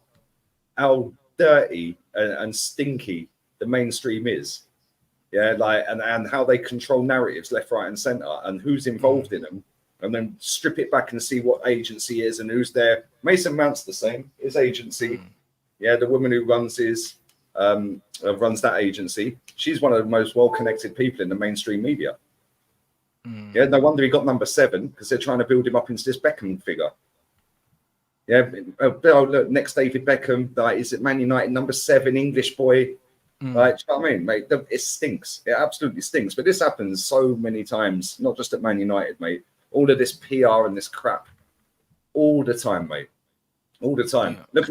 dirty and stinky the mainstream is, yeah, like and how they control narratives left, right, and centre, and who's involved in them, and then strip it back and see what agency is and who's there. Mason Mount's the same, his agency. Yeah, the woman who runs runs that agency. She's one of the most well-connected people in the mainstream media. Yeah, no wonder he got number 7 because they're trying to build him up into this Beckham figure. Yeah, look, next David Beckham, like, is it Man United number 7, English boy? Like, do you know what I mean, mate? It stinks. It absolutely stinks. But this happens so many times, not just at Man United, mate. All of this PR and this crap, all the time, mate. All the time. Yeah.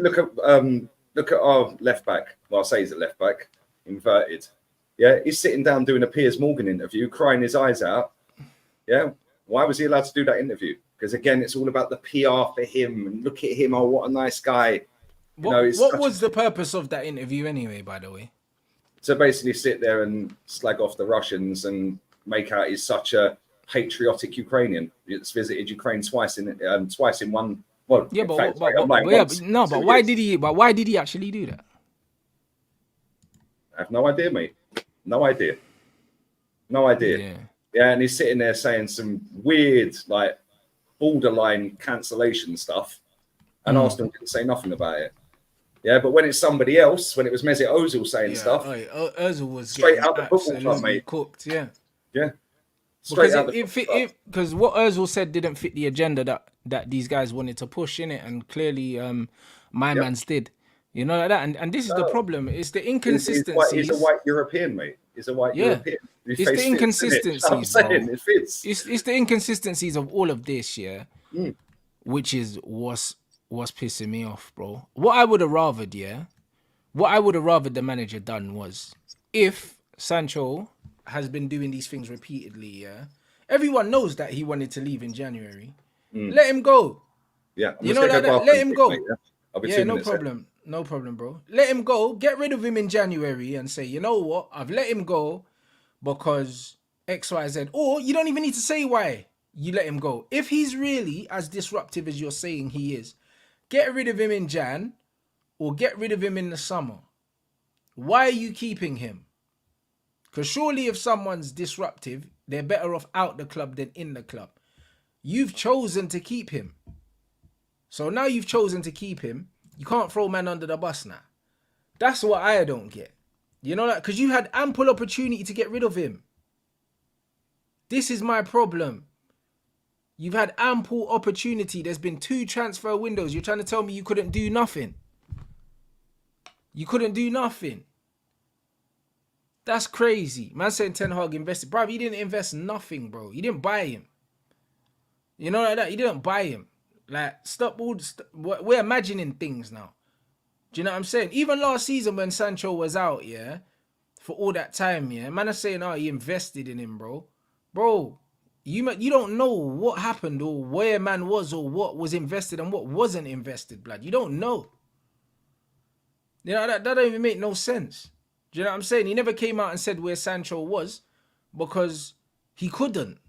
Look at our left back. Well, I'll say he's a left back, inverted. Yeah, he's sitting down doing a Piers Morgan interview, crying his eyes out. Yeah, why was he allowed to do that interview? Because again, it's all about the PR for him. And look at him. Oh, what a nice guy. What was the purpose of that interview anyway, by the way? To basically sit there and slag off the Russians and make out he's such a patriotic Ukrainian. It's visited Ukraine twice in one. Well, yeah, but why did he actually do that? I have no idea, mate. No idea. Yeah, and he's sitting there saying some weird, like, borderline cancellation stuff, and Arsenal didn't say nothing about it. Yeah, but when it's somebody else, when it was Mesut Ozil saying stuff, Ozil was straight out the football club, mate. Cooked, yeah. Yeah. Straight Because out the because what Özil said didn't fit the agenda that these guys wanted to push in it, and clearly my Yep. man's did. You know like that, and this is the problem. It's the He's a inconsistencies. white European, mate. He's a white Yeah. European. His It's the face fits, innit? I'm inconsistencies, saying bro. it fits. It's the inconsistencies of all of this, yeah, Mm. which is what's pissing me off, bro. What I would have rathered, yeah, what I would have rathered the manager done was if Sancho has been doing these things repeatedly, yeah, everyone knows that he wanted to leave in January. Let him go. Yeah, I'm You just know gonna like go that. Let him quick, go. mate, yeah? I'll be Yeah, 2 no minutes. problem. No problem, bro. Let him go. Get rid of him in January and say, you know what? I've let him go because X, Y, Z. Or you don't even need to say why you let him go. If he's really as disruptive as you're saying he is, get rid of him in Jan or get rid of him in the summer. Why are you keeping him? Because surely if someone's disruptive, they're better off out the club than in the club. You've chosen to keep him. So now you've chosen to keep him. You can't throw man under the bus now. That's what I don't get. You know, like, because you had ample opportunity to get rid of him. This is my problem. You've had ample opportunity. There's been 2 transfer windows. You're trying to tell me you couldn't do nothing. You couldn't do nothing. That's crazy. Man saying Ten Hag invested. Bro, he didn't invest nothing, bro. You didn't buy him. You know like that? You didn't buy him. Like, stop all... We're imagining things now. Do you know what I'm saying? Even last season when Sancho was out, yeah, for all that time, yeah, man are saying, oh, he invested in him, bro. Bro, you don't know what happened or where man was or what was invested and what wasn't invested, blood. You don't know. You know, that don't even make no sense. Do you know what I'm saying? He never came out and said where Sancho was because he couldn't.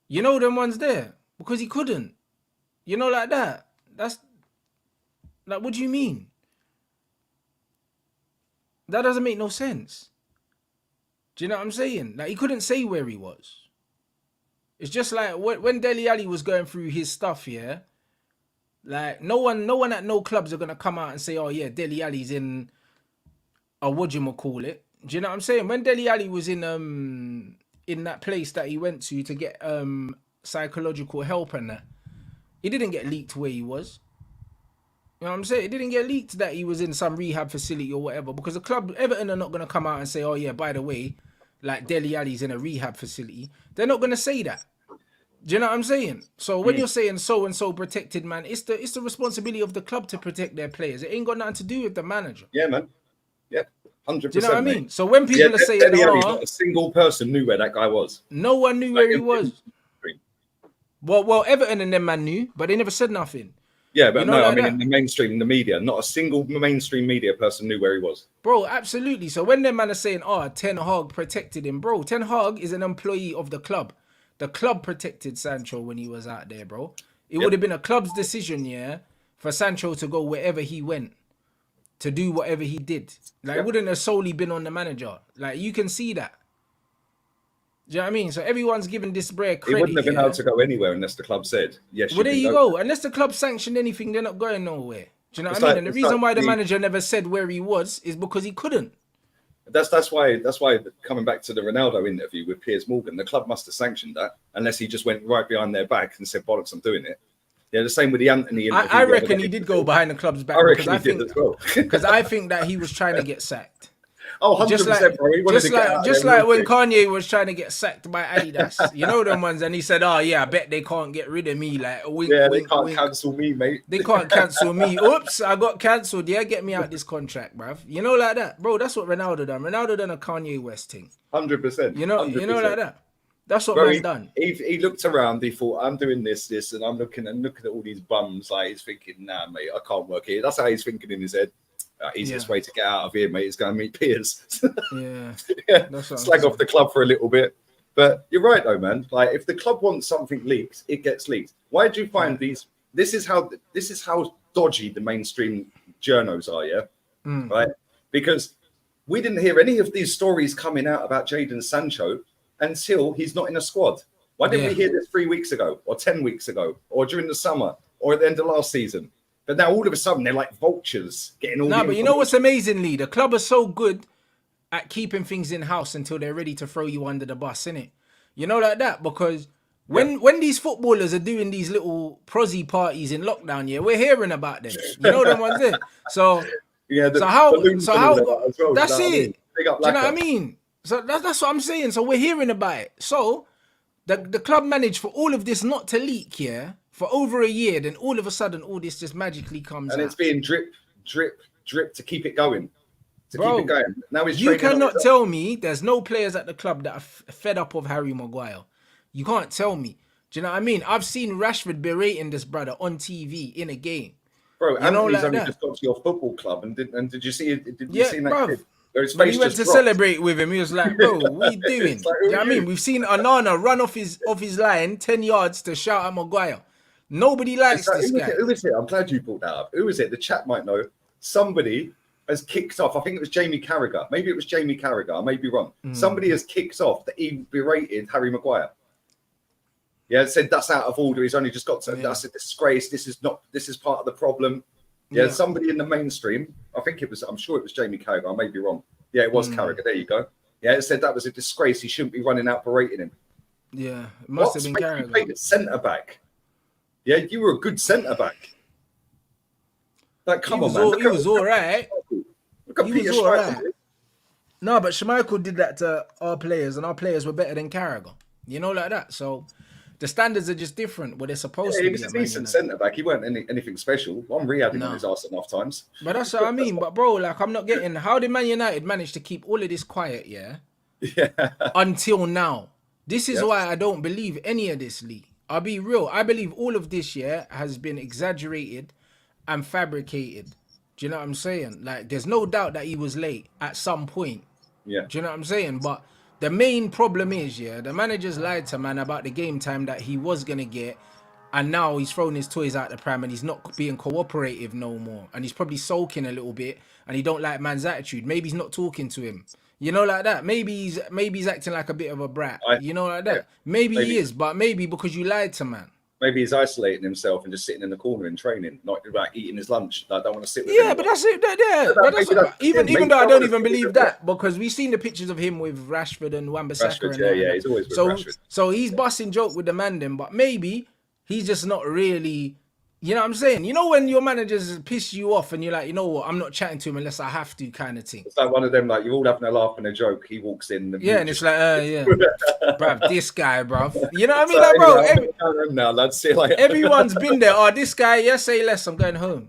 You know them ones there? Because he couldn't. You know, like that. That's... Like, what do you mean? That doesn't make no sense. Do you know what I'm saying? Like, he couldn't say where he was. It's just like when Dele Alli was going through his stuff, yeah. Like, no one at no clubs are gonna come out and say, oh yeah, Dele Alli's in a whatchamacallit. Do you know what I'm saying? When Dele Alli was in that place that he went to get psychological help and that, he didn't get leaked where he was. You know what I'm saying? It didn't get leaked that he was in some rehab facility or whatever, because the club, Everton, are not going to come out and say, oh yeah, by the way, like Dele Alli's in a rehab facility. They're not going to say that. Do you know what I'm saying? So when you're saying so-and-so protected, man, it's the responsibility of the club to protect their players. It ain't got nothing to do with the manager. Yeah, man. Yep. 100%. Do you know what I mean? Mate. So when people are saying, Dele Alli, not a single person knew where that guy was. No one knew where he was. Well, Everton and them man knew, but they never said nothing. Yeah, but You know, no, like I mean that. in the mainstream, in the media, not a single mainstream media person knew where he was. Bro, absolutely. So when them man are saying, oh, Ten Hag protected him, bro, Ten Hag is an employee of the club. The club protected Sancho when he was out there, bro. It would have been a club's decision, yeah, for Sancho to go wherever he went, to do whatever he did. Like, it wouldn't have solely been on the manager. Like, you can see that. Do you know what I mean? So everyone's giving this Bray credit. He wouldn't have been able to go anywhere unless the club said, yes, well, there you go. Unless the club sanctioned anything, they're not going nowhere. Do you know what I mean? And the reason why the manager never said where he was is because he couldn't. That's why coming back to the Ronaldo interview with Piers Morgan, the club must have sanctioned that, unless he just went right behind their back and said, bollocks, I'm doing it. Yeah, the same with the Anthony interview. I reckon he did go behind the club's back. I reckon he did as well. Because I think that he was trying to get sacked. Oh, 100%, bro. He wanted to get out just there like when real quick. Kanye was trying to get sacked by Adidas. You know them ones, and he said, oh yeah, I bet they can't get rid of me. Like, wink, Yeah, wink, they can't wink. cancel me, mate. They can't cancel me. Oops, I got cancelled. Yeah, get me out this contract, bruv. You know, like that. Bro, that's what Ronaldo done. Ronaldo done a Kanye West thing. 100%. You know, 100%. you know like that. That's what Bro, man's done. He looked around, he thought, I'm doing this, and I'm looking at all these bums. Like, he's thinking, nah, mate, I can't work here. That's how he's thinking in his head. Easiest way to get out of here, mate, is going to meet Piers. Yeah. That's what Slag off the club for a little bit. But you're right, though, man. Like, if the club wants something leaked, it gets leaked. Why do you find these? This is how dodgy the mainstream journos are, yeah? Right? Because we didn't hear any of these stories coming out about Jadon Sancho until he's not in a squad. Why didn't we hear this 3 weeks ago, or 10 weeks ago, or during the summer, or at the end of last season? But now all of a sudden they're like vultures getting all. No, but you know what's amazing, Lee? The club are so good at keeping things in house until they're ready to throw you under the bus, innit? You know, like that, because when these footballers are doing these little prosy parties in lockdown, yeah, we're hearing about them. You know them ones there. So Yeah, so balloons and all that as well. that's Do you know what I it. mean? Big up Do you know what I Lacquer. mean? So that's what I'm saying. So we're hearing about it. So the club managed for all of this not to leak, yeah, for over a year. Then all of a sudden, all this just magically comes And out. it's being drip, drip, drip to keep it going. Bro, Now he's you training on cannot his tell me there's no players at the club that are fed up of Harry Maguire. You can't tell me. Do you know what I mean? I've seen Rashford berating this brother on TV in a game. Bro, You know, Anthony's like only that. just got to your football club, and did you see? Did you Yeah, see that bruv. kid where his When face he went just to dropped? celebrate with him, he was like, bro, what are you doing? It's like, Do who you know are what I mean? you? We've seen Anana run off his line 10 yards to shout at Maguire. Nobody likes this guy. Who is it? I'm glad you brought that up. Who is it? The chat might know. Somebody has kicked off. I think it was Jamie Carragher. Maybe it was Jamie Carragher. I may be wrong. Somebody has kicked off that he berated Harry Maguire. Yeah, said that's out of order. He's only just got to. That's a disgrace. This is part of the problem. Yeah, somebody in the mainstream. I'm sure it was Jamie Carragher. I may be wrong. Yeah, it was Carragher. There you go. Yeah, it said that was a disgrace. He shouldn't be running out berating him. Yeah, it must have been Carragher. You played at centre back. Yeah, you were a good centre back. Like, come on, man. He was all right. Look at Peter Schmeichel. Right. No, but Schmeichel did that to our players, and our players were better than Carragher. You know, like that. So the standards are just different. What they're supposed to be. He was a decent centre back. He weren't anything special. I'm re-adding on his arse enough times. But that's what I mean. But bro, like, I'm not getting. How did Man United manage to keep all of this quiet? Yeah. Until now, this is why I don't believe any of this, Lee. I'll be real. I believe all of this, has been exaggerated and fabricated. Do you know what I'm saying? Like, there's no doubt that he was late at some point. Yeah. Do you know what I'm saying? But the main problem is, the managers lied to man about the game time that he was going to get. And now he's thrown his toys out the pram and he's not being cooperative no more. And he's probably sulking a little bit and he don't like man's attitude. Maybe he's not talking to him. You know, like that. Maybe he's acting like a bit of a brat. You know, like that. Yeah. Maybe he is, but maybe because you lied to man. Maybe he's isolating himself and just sitting in the corner and training, not like eating his lunch. I don't want to sit with him. Yeah, but that's it. Even though I don't even believe that, because we've seen the pictures of him with Rashford and Wan-Bissaka. Yeah, he's always with Rashford. So he's busting joke with the man then, but maybe he's just not really. You know what I'm saying? You know when your managers piss you off and you're like, you know what, I'm not chatting to him unless I have to, kind of thing. It's like one of them, like, you're all having a laugh and a joke. He walks in. And it's like, bruv, this guy, bruv. You know what I mean? Like, bro, now, lads, see you later. Everyone's been there. Oh, this guy, say less, I'm going home.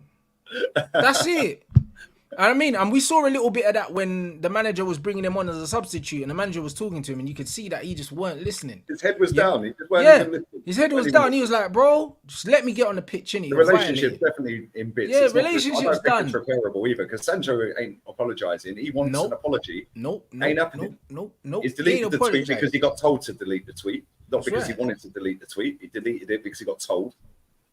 That's it. I mean, and we saw a little bit of that when the manager was bringing him on as a substitute and the manager was talking to him and you could see that he just weren't listening. His head was down. He just weren't even listening. His head was down. He was like, bro, just let me get on the pitch, innit? The relationship's definitely in bits. Yeah, relationship's done. It's repairable either because Sancho ain't apologising. He wants an apology. Ain't happening. Nope. He's deleted the tweet because he got told to delete the tweet. Not because he wanted to delete the tweet. He deleted it because he got told.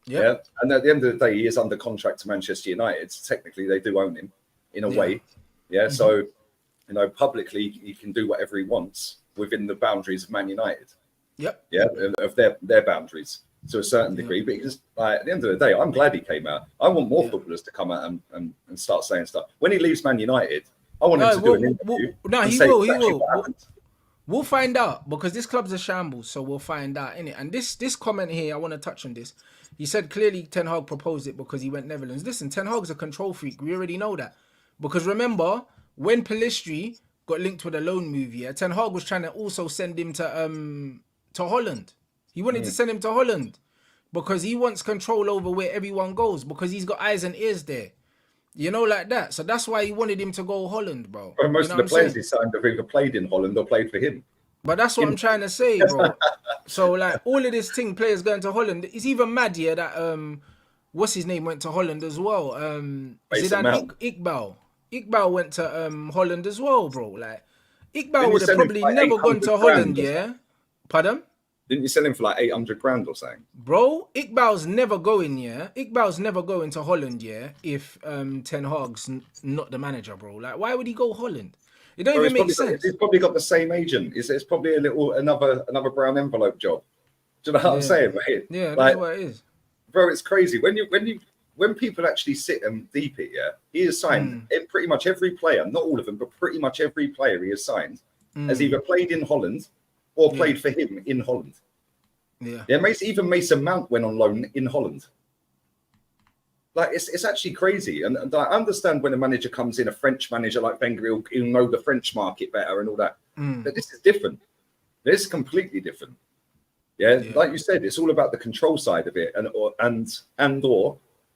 Yeah. And at the end of the day, he is under contract to Manchester United. So technically, they do own him in a way. Yeah. Mm-hmm. So, publicly, he can do whatever he wants within the boundaries of Man United. Yep. Yeah. Of their boundaries to a certain degree. But just, at the end of the day, I'm glad he came out. I want more footballers to come out and start saying stuff. When he leaves Man United, I want him to do an interview. He will. We'll find out because this club's a shambles, so we'll find out, innit? And this comment here, I want to touch on this. He said clearly Ten Hag proposed it because he went Netherlands. Listen, Ten Hag's a control freak. We already know that. Because remember, when Pellistri got linked with a loan move, Ten Hag was trying to also send him to Holland. He wanted to send him to Holland because he wants control over where everyone goes because he's got eyes and ears there. You know, like that. So that's why he wanted him to go Holland, bro. Well, most of the players he signed have either played in Holland or played for him. But that's what I'm trying to say, bro. So, like, all of this thing, players going to Holland, it's even mad, that, what's his name, went to Holland as well. Zidane Iqbal. Iqbal went to Holland as well, bro. Like, Iqbal would have probably never gone to Holland, Pardon? Didn't you sell him for like 800 grand or something? Bro, Iqbal's never going, Iqbal's never going to Holland, if Ten Hag's not the manager, bro. Like, why would he go Holland? It don't even make sense. He's probably got the same agent. It's probably another brown envelope job. Do you know what I'm saying, mate? Yeah, that's what it is. Bro, it's crazy. When people actually sit and deep it, he has signed pretty much every player, not all of them, but pretty much every player he has signed has either played in Holland or played for him in Holland. Yeah. Yeah, even Mason Mount went on loan in Holland. Like, it's actually crazy. And I understand when a manager comes in, a French manager like Wenger, he'll know the French market better and all that. But this is different. This is completely different. Yeah, like you said, it's all about the control side of it. And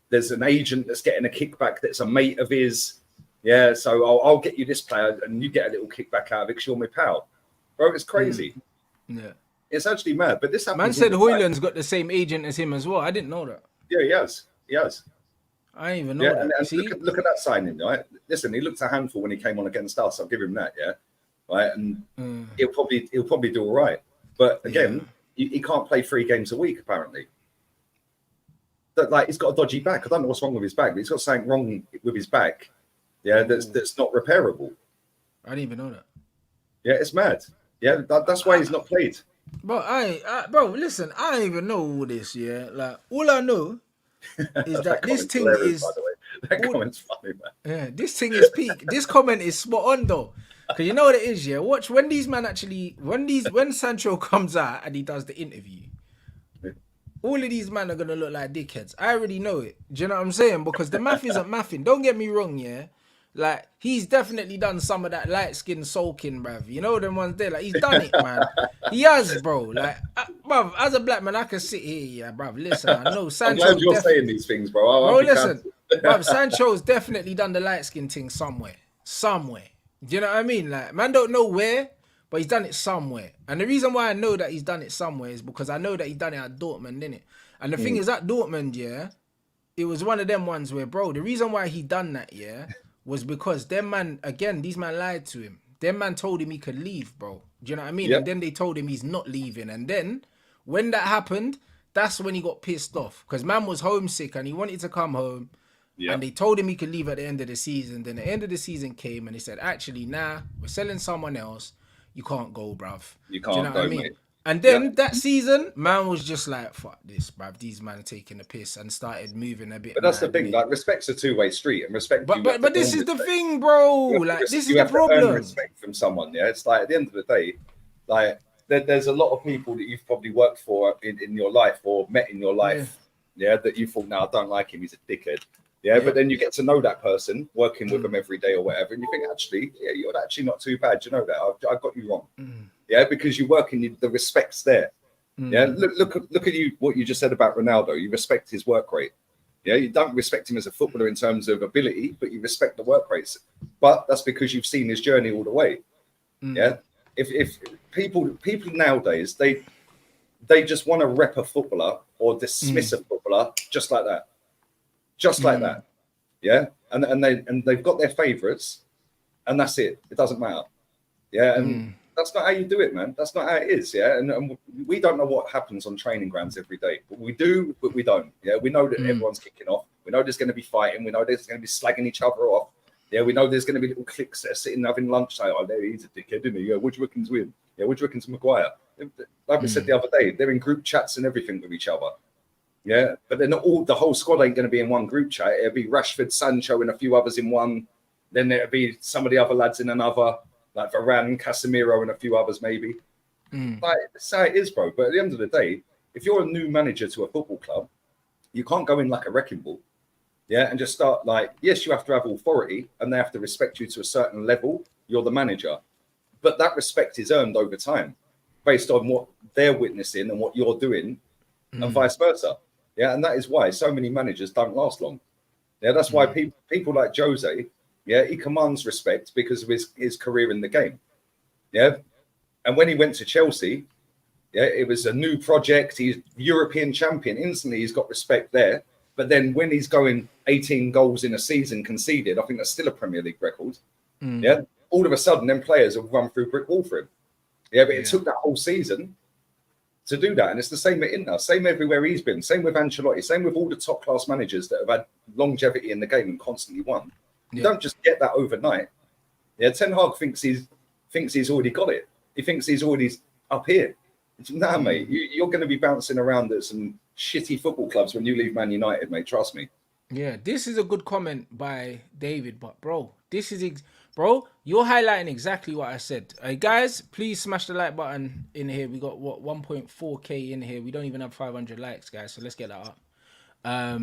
there's an agent that's getting a kickback that's a mate of his. Yeah, so I'll get you this player and you get a little kickback out of it because you're my pal. Bro, it's crazy. Yeah. It's actually mad. But this happens. Man said Højlund's got the same agent as him as well. I didn't know that. Yeah, he has. He has. I didn't even know that. And look at that signing, right? Listen, he looked a handful when he came on against us. I'll give him that, yeah. Right, and he'll probably do all right. But again, he can't play 3 games a week apparently. But like, he's got a dodgy back. I don't know what's wrong with his back, but he's got something wrong with his back. Yeah, that's not repairable. I didn't even know that. Yeah, it's mad. Yeah, that's why he's not played. Bro, bro, listen, I don't even know all this. Yeah, like all I know is that this thing is. By the way. That comment's funny, man. Yeah, this thing is peak. This comment is spot on though, because you know what it is. Yeah, watch when these man actually when Sancho comes out and he does the interview. All of these men are gonna look like dickheads. I already know it. Do you know what I'm saying? Because the math isn't mathing. Don't get me wrong, yeah. Like, he's definitely done some of that light skin sulking, bruv. You know them ones there? Like, he's done it, man. He has, bro. Like, bruv, as a black man, I can sit here, yeah, bruv. Listen, I know Sancho. I'm glad you're saying these things, bro. Bro, listen, bruv, Sancho's definitely done the light skin thing somewhere. Somewhere. Do you know what I mean? Like, man don't know where, but he's done it somewhere. And the reason why I know that he's done it somewhere is because I know that he's done it at Dortmund, innit? And the thing is, at Dortmund, yeah, it was one of them ones where, bro, the reason why he done that, yeah, was because them man, again, these man lied to him. Them man told him he could leave, bro. Do you know what I mean? Yep. And then they told him he's not leaving. And then, when that happened, that's when he got pissed off. Because man was homesick and he wanted to come home. Yep. And they told him he could leave at the end of the season. Then the end of the season came and they said, actually, nah, we're selling someone else. You can't go, bruv. You can't go, what I mean? Mate. And then that season, man was just like, fuck this, bruv. These man are taking a piss and started moving a bit. But that's the thing, like, respect's a two-way street, and respect. But this is the thing, bro. Like, this is the problem. You have to earn respect from someone, yeah. It's like at the end of the day, like there's a lot of people that you've probably worked for in your life or met in your life, yeah, that you thought, no, I don't like him, he's a dickhead. Yeah, but then you get to know that person, working with them every day or whatever, and you think, actually, yeah, you're actually not too bad. You know that I got you wrong. Yeah, because you work and the respect's there. Yeah, look at you. What you just said about Ronaldo, you respect his work rate. Yeah, you don't respect him as a footballer in terms of ability, but you respect the work rates. But that's because you've seen his journey all the way. Yeah, if people nowadays they just want to rep a footballer or dismiss a footballer just like that. Just like that, yeah, and they've got their favourites, and that's it. It doesn't matter, yeah, and that's not how you do it, man. That's not how it is, yeah. And we don't know what happens on training grounds every day, but we do, but we don't. Yeah, we know that everyone's kicking off. We know there's going to be fighting. We know there's going to be slagging each other off. Yeah, we know there's going to be little cliques that are sitting having lunch. Like, oh, there he's a dickhead, isn't he? Yeah, what do you reckon's win? Yeah, what do you reckon's Maguire? Like we said the other day, they're in group chats and everything with each other. Yeah, but then the whole squad ain't going to be in one group chat. It'll be Rashford, Sancho, and a few others in one. Then there'll be some of the other lads in another, like Varane, Casemiro, and a few others maybe. Like, that's how it is, bro. But at the end of the day, if you're a new manager to a football club, you can't go in like a wrecking ball, yeah, and just start like, yes, you have to have authority, and they have to respect you to a certain level. You're the manager, but that respect is earned over time, based on what they're witnessing and what you're doing, and vice versa. Yeah, and that is why so many managers don't last long. Yeah, that's why people like Jose, yeah, he commands respect because of his career in the game. Yeah, and when he went to Chelsea, yeah, it was a new project. He's European champion. Instantly, he's got respect there. But then when he's going 18 goals in a season conceded, I think that's still a Premier League record. Yeah, all of a sudden, them players have run through brick wall for him. Yeah, but it took that whole season to do that, and it's the same at Inter, same everywhere he's been, same with Ancelotti, same with all the top class managers that have had longevity in the game and constantly won. You don't just get that overnight. Yeah, Ten Hag thinks he's already got it. He thinks he's already up here. Nah, mate, you're going to be bouncing around at some shitty football clubs when you leave Man United, mate. Trust me. Yeah, this is a good comment by David, but bro, this is Bro, you're highlighting exactly what I said. Guys, please smash the like button in here. We got, what, 1.4K in here. We don't even have 500 likes, guys, so let's get that up.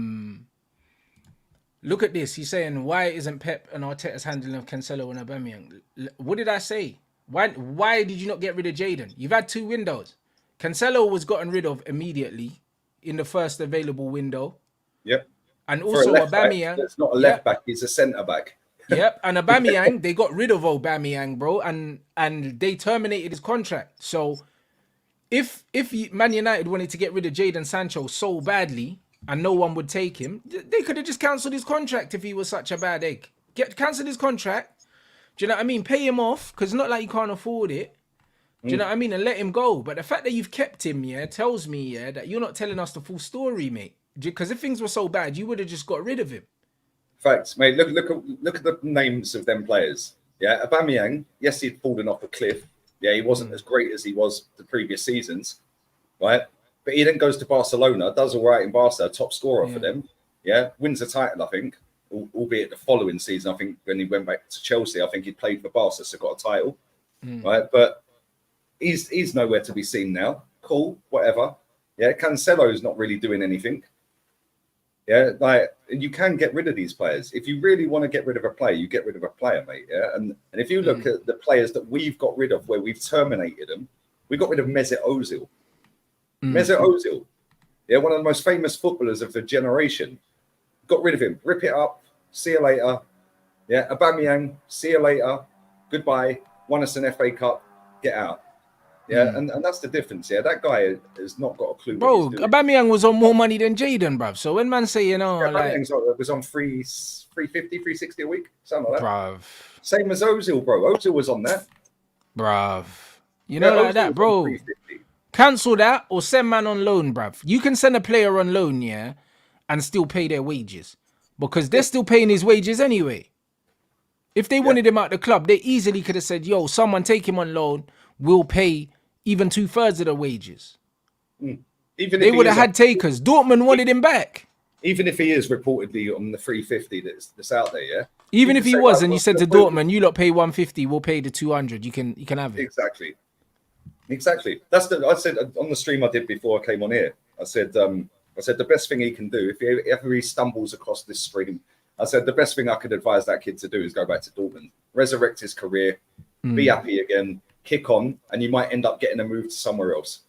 Look at this. He's saying, why isn't Pep and Arteta's handling of Cancelo and Aubameyang? What did I say? Why did you not get rid of Jadon? You've had 2 windows. Cancelo was gotten rid of immediately in the first available window. Yep. And also Aubameyang. It's not a left back, he's a centre back. Yep. And Aubameyang, they got rid of Aubameyang, bro, and they terminated his contract. So if Man United wanted to get rid of Jadon Sancho so badly and no one would take him, they could have just cancelled his contract if he was such a bad egg. Cancel his contract. Do you know what I mean? Pay him off, because it's not like you can't afford it. Do you know what I mean? And let him go. But the fact that you've kept him, tells me, that you're not telling us the full story, mate. Because if things were so bad, you would have just got rid of him. Facts, mate. Look at the names of them players. Yeah, Aubameyang, yes, he'd fallen off a cliff. Yeah, he wasn't as great as he was the previous seasons, right? But he then goes to Barcelona, does all right in Barca, top scorer for them. Yeah, wins a title, I think, albeit the following season. I think when he went back to Chelsea, I think he played for Barca, so got a title, right? But he's nowhere to be seen now. Cool, whatever. Yeah, Cancelo's not really doing anything. Yeah, like, you can get rid of these players. If you really want to get rid of a player, you get rid of a player, mate. Yeah, and if you look at the players that we've got rid of, where we've terminated them, we got rid of Mesut Ozil. Mesut Ozil, yeah, one of the most famous footballers of the generation. Got rid of him. Rip it up. See you later. Yeah, Aubameyang. See you later. Goodbye. Won us an FA Cup. Get out. Yeah, and that's the difference. Yeah, that guy has not got a clue. Bro, Aubameyang was on more money than Jadon, bruv. So when man say, Aubameyang was on 350, 360 a week, something like that. Bruv. Same as Ozil, bro. Ozil was on that. Bruv. Like that, bro. Cancel that or send man on loan, bruv. You can send a player on loan, yeah, and still pay their wages. Because they're still paying his wages anyway. If they wanted him out the club, they easily could have said, yo, someone take him on loan, we'll pay even 2/3 of the wages. Even they would have had takers. Dortmund wanted him back. Even if he is reportedly on the 350 that's out there, yeah. Even if he was, and you said to Dortmund, you lot pay 150, we'll pay the 200. You can have it. Exactly. That's I said on the stream I did before I came on here. I said the best thing he can do if ever he stumbles across this stream, I said the best thing I could advise that kid to do is go back to Dortmund, resurrect his career, be happy again, kick on, and you might end up getting a move to somewhere else.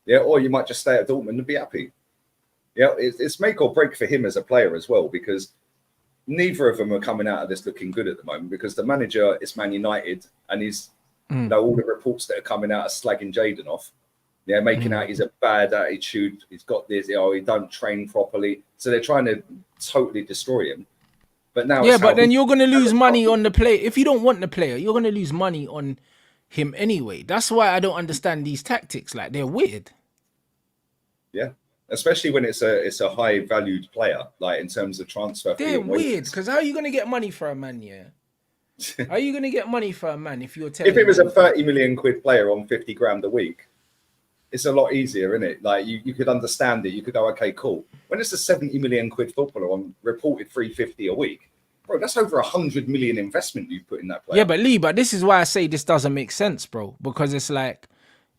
Yeah, or you might just stay at Dortmund and be happy. Yeah, it's make or break for him as a player as well, because neither of them are coming out of this looking good at the moment, because the manager is Man United and he's all the reports that are coming out are slagging Jadon off. Yeah, making out he's a bad attitude. He's got this, he don't train properly. So they're trying to totally destroy him. But now, but then you're going to lose money on the player. If you don't want the player, you're going to lose money on him anyway. That's why I don't understand these tactics. Like, they're weird. Yeah, especially when it's a high valued player, like in terms of transfer. They're weird, because how are you going to get money for a man? Yeah. How are you going to get money for a man if you're telling? If it was a 30 million quid player on 50 grand a week, it's a lot easier, isn't it? Like you could understand it. You could go, okay, cool. When it's a 70 million quid footballer on reported 350 a week, bro, that's over 100 million investment you've put in that player. Yeah, but Lee, this is why I say this doesn't make sense, bro. Because it's like,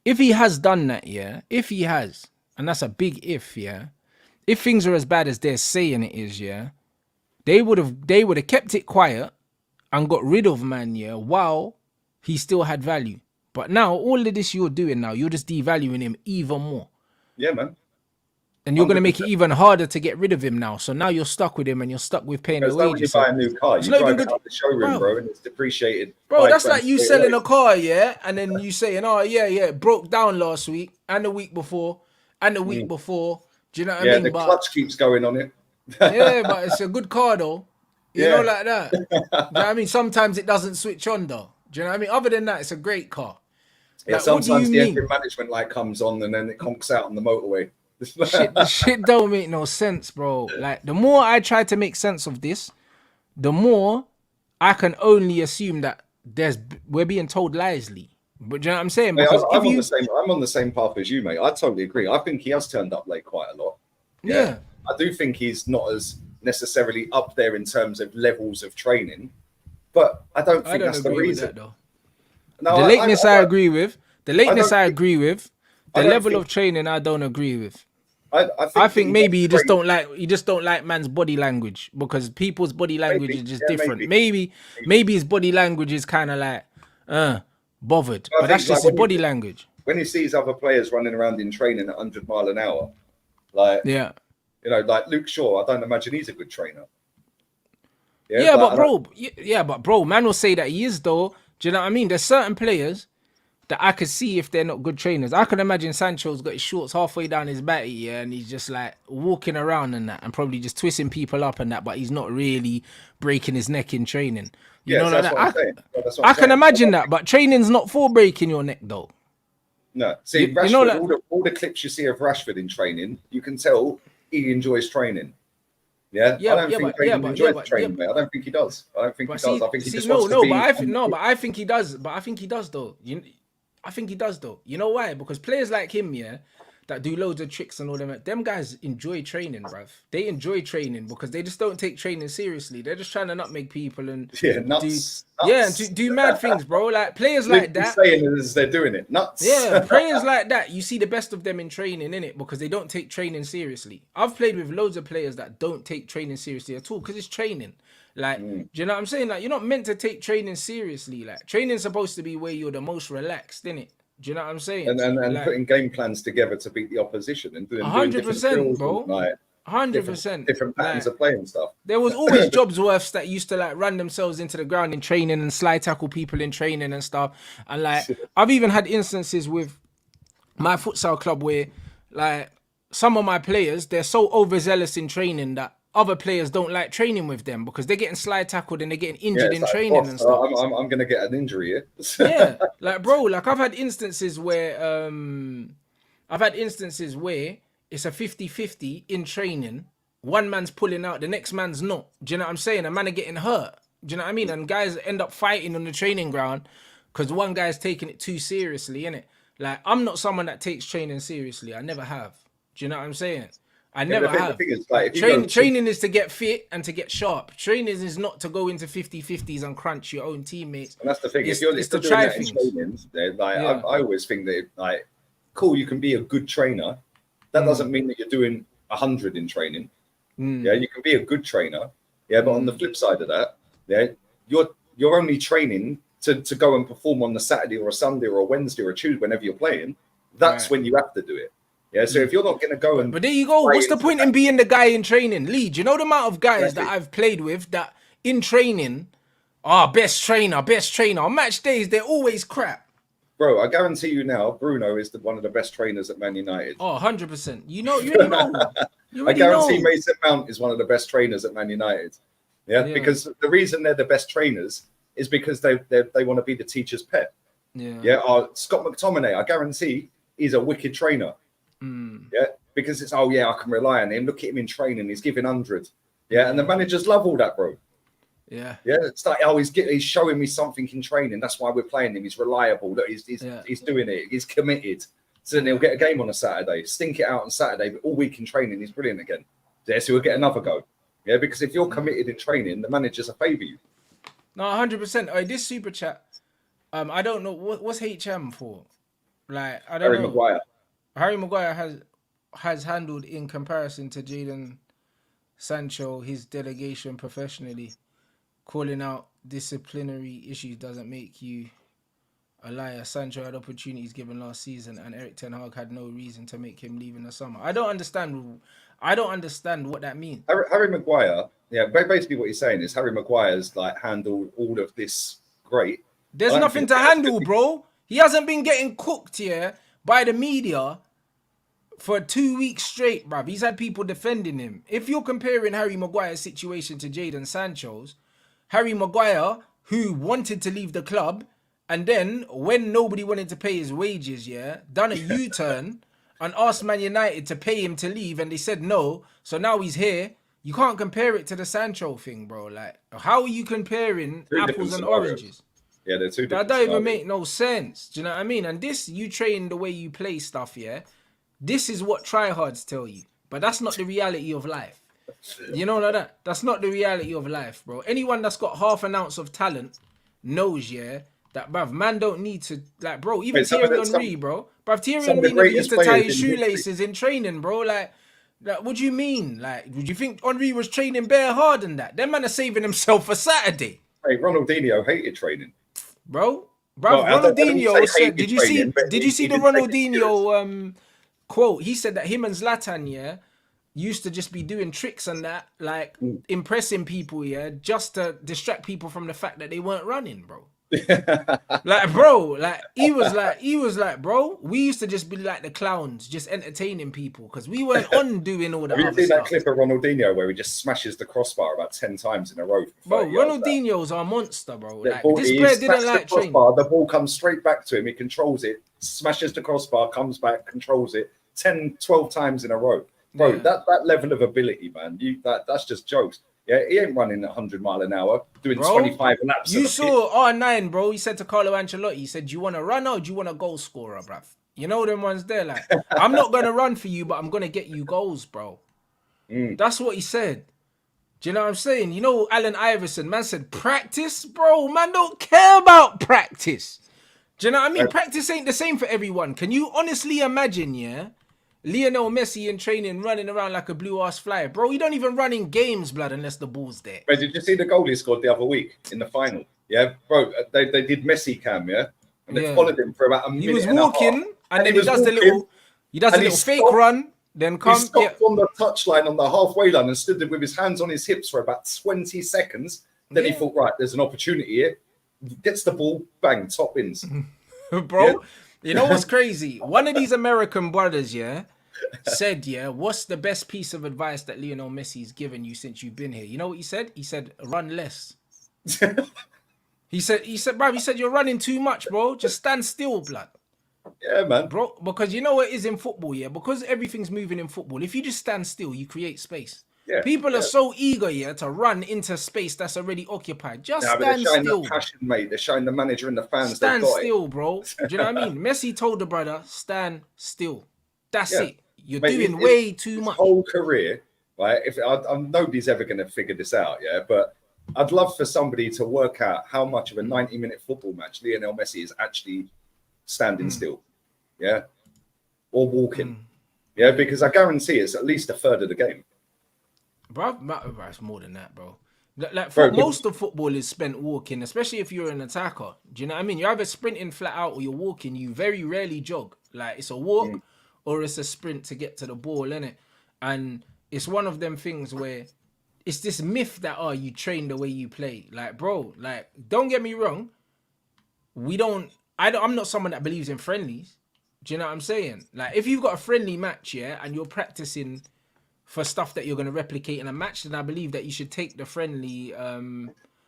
if he has done that, yeah, if he has, and that's a big if, yeah, if things are as bad as they're saying it is, yeah, they would have kept it quiet and got rid of man, yeah, while he still had value. But now, all of this you're doing now, you're just devaluing him even more. Yeah, man. And you're going to make it even harder to get rid of him now. So now you're stuck with him and you're stuck with paying the wages. When you buy a new car, you drive it out the showroom, bro, and it's depreciated. Bro, that's like you selling a car, yeah? And then you saying, oh, yeah, it broke down last week and the week before and the week before. Do you know what I mean? Yeah, the clutch keeps going on it. Yeah, but it's a good car, though. You know, like that. Do you know what I mean? Sometimes it doesn't switch on, though. Do you know what I mean? Other than that, it's a great car. Yeah, like, sometimes the engine management light comes on and then it conks out on the motorway. The shit don't make no sense, bro. Like, the more I try to make sense of this, the more I can only assume that we're being told lies, Lee. But do you know what I'm saying? Because I'm on the same path as you, mate. I totally agree. I think he has turned up late quite a lot. Yeah. I do think he's not as necessarily up there in terms of levels of training, but I don't I think don't that's the agree with reason. that though. No, The lateness I agree with. The lateness don't I think- agree with. I The don't level think- of training I don't agree with. I think he maybe gets trained. you just don't like man's body language because people's body language Maybe, is just yeah, different. maybe. Maybe his body language is kind of like bothered, I but think, that's just like, his body language. When he sees other players running around in training at 100 mile an hour, like, Yeah. you know, like Luke Shaw, I don't imagine he's a good trainer. Yeah, like, but bro, man will say that he is though. Do you know what I mean? There's certain players that I could see if they're not good trainers. I can imagine Sancho's got his shorts halfway down his back, yeah, and he's just like walking around and that, and probably just twisting people up and that, but he's not really breaking his neck in training. You know, so like that's that. what I'm saying. That's what I I'm can saying. imagine that, but training's not for breaking your neck though. No, see, Rashford, you know, like, all the clips you see of Rashford in training, you can tell he enjoys training. Yeah, I don't think Training enjoys training, mate. I don't think he does. I don't think he does. I think he just wants to be. But I think he does. But I think he does though. I think he does though. You know why? Because players like him, yeah, that do loads of tricks and all them guys enjoy training, bruv. They enjoy training because they just don't take training seriously. They're just trying to nutmeg people and do mad things, bro. Like players like that. Saying it as they're doing it, nuts. Yeah, players like that. You see the best of them in training, innit? Because they don't take training seriously. I've played with loads of players that don't take training seriously at all because it's training. Like, do you know what I'm saying? Like, you're not meant to take training seriously. Like, training's supposed to be where you're the most relaxed, innit? Do you know what I'm saying? And like, putting game plans together to beat the opposition and doing 100%, bro. Like 100%. Different patterns of play and stuff. There was always Jobsworths that used to like run themselves into the ground in training and slide tackle people in training and stuff. And like, I've even had instances with my futsal club where like some of my players, they're so overzealous in training that other players don't like training with them because they're getting slide tackled and they're getting injured in training and stuff. I'm going to get an injury here. Yeah, like bro, like I've had instances where it's a 50-50 in training. One man's pulling out, the next man's not. Do you know what I'm saying? A man are getting hurt. Do you know what I mean? And guys end up fighting on the training ground because one guy's taking it too seriously, innit? Like, I'm not someone that takes training seriously. I never have. Do you know what I'm saying? I never have. Training is to get fit and to get sharp. Training is not to go into 50-50s and crunch your own teammates. And that's the thing. If you're doing that in trainings, I always think that, like, cool, you can be a good trainer. That doesn't mean that you're doing 100 in training. Yeah, you can be a good trainer. Yeah, but on the flip side of that, yeah, you're only training to go and perform on the Saturday or a Sunday or a Wednesday or a Tuesday whenever you're playing. That's when you have to do it. Yeah, so if you're not going to go and... But there you go. What's the point in being the guy in training? Lee, do you know the amount of guys that I've played with that in training, best trainer. On match days, they're always crap. Bro, I guarantee you now, Bruno is one of the best trainers at Man United. Oh, 100%. You already know. I guarantee Mason Mount is one of the best trainers at Man United. Yeah, because the reason they're the best trainers is because they want to be the teacher's pet. Yeah. Scott McTominay, I guarantee he's a wicked trainer. Yeah, because it's I can rely on him. Look at him in training; he's giving 100. Yeah, and the managers love all that, bro. Yeah, it's like he's showing me something in training. That's why we're playing him. He's reliable. Look, he's doing it. He's committed. So then he'll get a game on a Saturday, stink it out on Saturday, but all week in training he's brilliant again. Yeah, so he'll get another go. Yeah, because if you're committed in training, the managers will favour you. No, 100%. Oh, this super chat. I don't know what's HM for. Like, I don't know. Maguire. Harry Maguire has handled, in comparison to Jadon Sancho, his delegation professionally. Calling out disciplinary issues doesn't make you a liar. Sancho had opportunities given last season, and Eric Ten Hag had no reason to make him leave in the summer. I don't understand what that means. Harry Maguire, basically what he's saying is Harry Maguire's like handled all of this great. There's nothing to handle, bro. He hasn't been getting cooked here by the media for 2 weeks straight, bruv. He's had people defending him. If you're comparing Harry Maguire's situation to Jadon Sancho's, Harry Maguire, who wanted to leave the club, and then when nobody wanted to pay his wages, done a U-turn and asked Man United to pay him to leave, and they said no. So now he's here. You can't compare it to the Sancho thing, bro. Like, how are you comparing apples and oranges? Yeah, they're two different. That don't even make no sense. Do you know what I mean? And this, you train the way you play stuff, this is what tryhards tell you. But that's not the reality of life. You know, like that. That's not the reality of life, bro. Anyone that's got half an ounce of talent knows, yeah, that bruv, man don't need to, like, bro. Even Wait, Thierry Henry, bro. Bruv, Thierry some of the Henry never used greatest to tie players his in history. shoelaces in training, bro. Like, what do you mean? Like, would you think Henry was training bare hard than that? Them man are saving himself for Saturday, Hey, Ronaldinho hated training. bro. Well, Bruv, I didn't say Ronaldinho said, hated training, but did you see he the didn't take it serious. Ronaldinho quote? He said that him and Zlatan, yeah, used to just be doing tricks and that, like impressing people, yeah, just to distract people from the fact that they weren't running, bro. Like, bro, like he was like, bro, we used to just be like the clowns, just entertaining people because we weren't on doing all the Have you other seen that stuff. clip of Ronaldinho where he just smashes the crossbar about 10 times in a row? Bro, Ronaldinho's our monster, bro. Like, this He player smacks didn't the like training. crossbar, the ball comes straight back to him, he controls it, smashes the crossbar, comes back, controls it 10, 12 times in a row. Bro, Yeah. that level of ability, man, that's just jokes. Yeah, he ain't running 100 mile an hour, doing Bro, 25 laps. You saw R9, bro. He said to Carlo Ancelotti, he said, do you want a runner or do you want a goal scorer, bruv? You know them ones there, like, I'm not going to run for you, but I'm going to get you goals, bro. That's what he said. Do you know what I'm saying? You know, Allen Iverson, man said, practice? Bro, man don't care about practice. Do you know what I mean? Practice ain't the same for everyone. Can you honestly imagine, yeah? Lionel Messi in training running around like a blue-ass fly. Bro, you don't even run in games, blood, unless the ball's there. But did you see the goal he scored the other week in the final? Yeah, bro, they did Messi cam, yeah? And they followed him for about a minute. He was and walking, a half, and then he does the little fake run, then He stopped on the touchline on the halfway line and stood there with his hands on his hips for about 20 seconds. Then he thought, right, there's an opportunity here. Gets the ball, bang, top ins. Bro, you know what's crazy? One of these American brothers, yeah, said, yeah, what's the best piece of advice that Lionel Messi's given you since you've been here? You know what he said? He said, run less. He said, bro, you're running too much, bro. Just stand still, blood. Yeah, man. Bro, because you know what it is in football, yeah? Because everything's moving in football. If you just stand still, you create space. Yeah, People are so eager, yeah, to run into space that's already occupied. Just stand they're showing still. The passion, mate. They're showing the manager and the fans. Stand still, bro. Do you know what I mean? Messi told the brother, stand still. That's it. You're doing way too much. Whole career, right? If nobody's ever going to figure this out, yeah. But I'd love for somebody to work out how much of a 90-minute football match Lionel Messi is actually standing still, yeah, or walking, yeah, because I guarantee it's at least a third of the game. Bro, it's more than that, bro. Like most of football is spent walking, especially if you're an attacker. Do you know what I mean? You're either sprinting flat out or you're walking. You very rarely jog. Like, it's a walk or it's a sprint to get to the ball, innit? And it's one of them things where it's this myth that, oh, you train the way you play. Like, bro, like, don't get me wrong. I'm not someone that believes in friendlies. Do you know what I'm saying? Like, if you've got a friendly match, yeah, and you're practicing for stuff that you're going to replicate in a match, then I believe that you should take the friendly